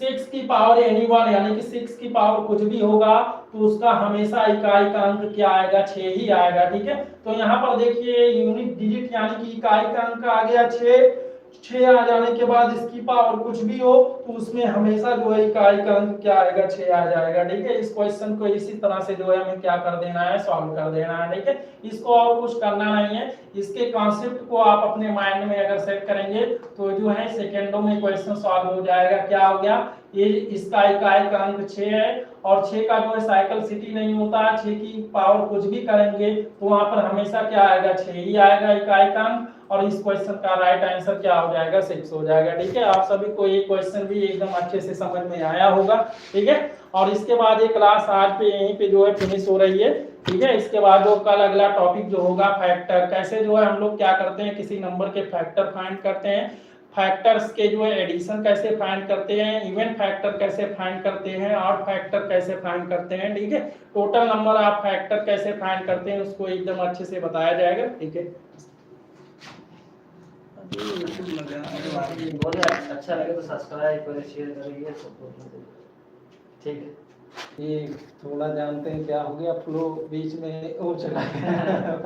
6 की पावर एनीवन यानी कि 6 की पावर कुछ भी होगा तो उसका हमेशा इकाई का अंक क्या आएगा, 6 ही आएगा, ठीक है। तो यहाँ पर देखिए यूनिट डिजिट यानी कि इकाई का अंक आ गया 6 आ जाने के बाद इसकी पावर कुछ भी हो तो उसमें हमेशा जो है इकाई का अंक क्या आएगा, 6 आ जाएगा, ठीक है। इस क्वेश्चन को इसी तरह से जो है हमें क्या कर देना है, सॉल्व कर देना है, ठीक है। इसको और कुछ करना नहीं है, इसके कॉन्सेप्ट को आप अपने माइंड में अगर सेट करेंगे तो जो है सेकेंडों में क्वेश्चन सॉल्व हो जाएगा। क्या हो गया, ये इसका इकाई का अंक 6 है और 6 का जो है साइकिल सिटी नहीं होता, 6 की पावर कुछ भी करेंगे तो वहां पर हमेशा क्या आएगा, 6 ही आएगा इकाई का अंक। और इस क्वेश्चन का राइट आंसर क्या हो जाएगा, 6 हो जाएगा, ठीक है। आप सभी को ये क्वेश्चन भी एकदम अच्छे से समझ में आया होगा, ठीक है। और इसके बाद ये क्लास आज पे यहीं पे जो है फिनिश हो रही है, ठीक है। इसके बाद जो कल अगला टॉपिक जो होगा फैक्टर, कैसे जो है हम लोग क्या करते हैं, किसी नंबर के फैक्टर फाइंड करते हैं, फैक्टर्स के जो है एडिशन कैसे फाइंड करते हैं, इवन फैक्टर कैसे फाइंड करते हैं, ऑड फैक्टर कैसे फाइंड करते हैं, ठीक है। टोटल नंबर ऑफ फैक्टर कैसे फाइंड करते हैं उसको एकदम अच्छे से बताया जाएगा, ठीक है। बोले अच्छा लगे तो सब्सक्राइब करें, शेयर करेंगे, ठीक है। ये थोड़ा जानते हैं क्या हो गया, फ्लो बीच में वो चला गया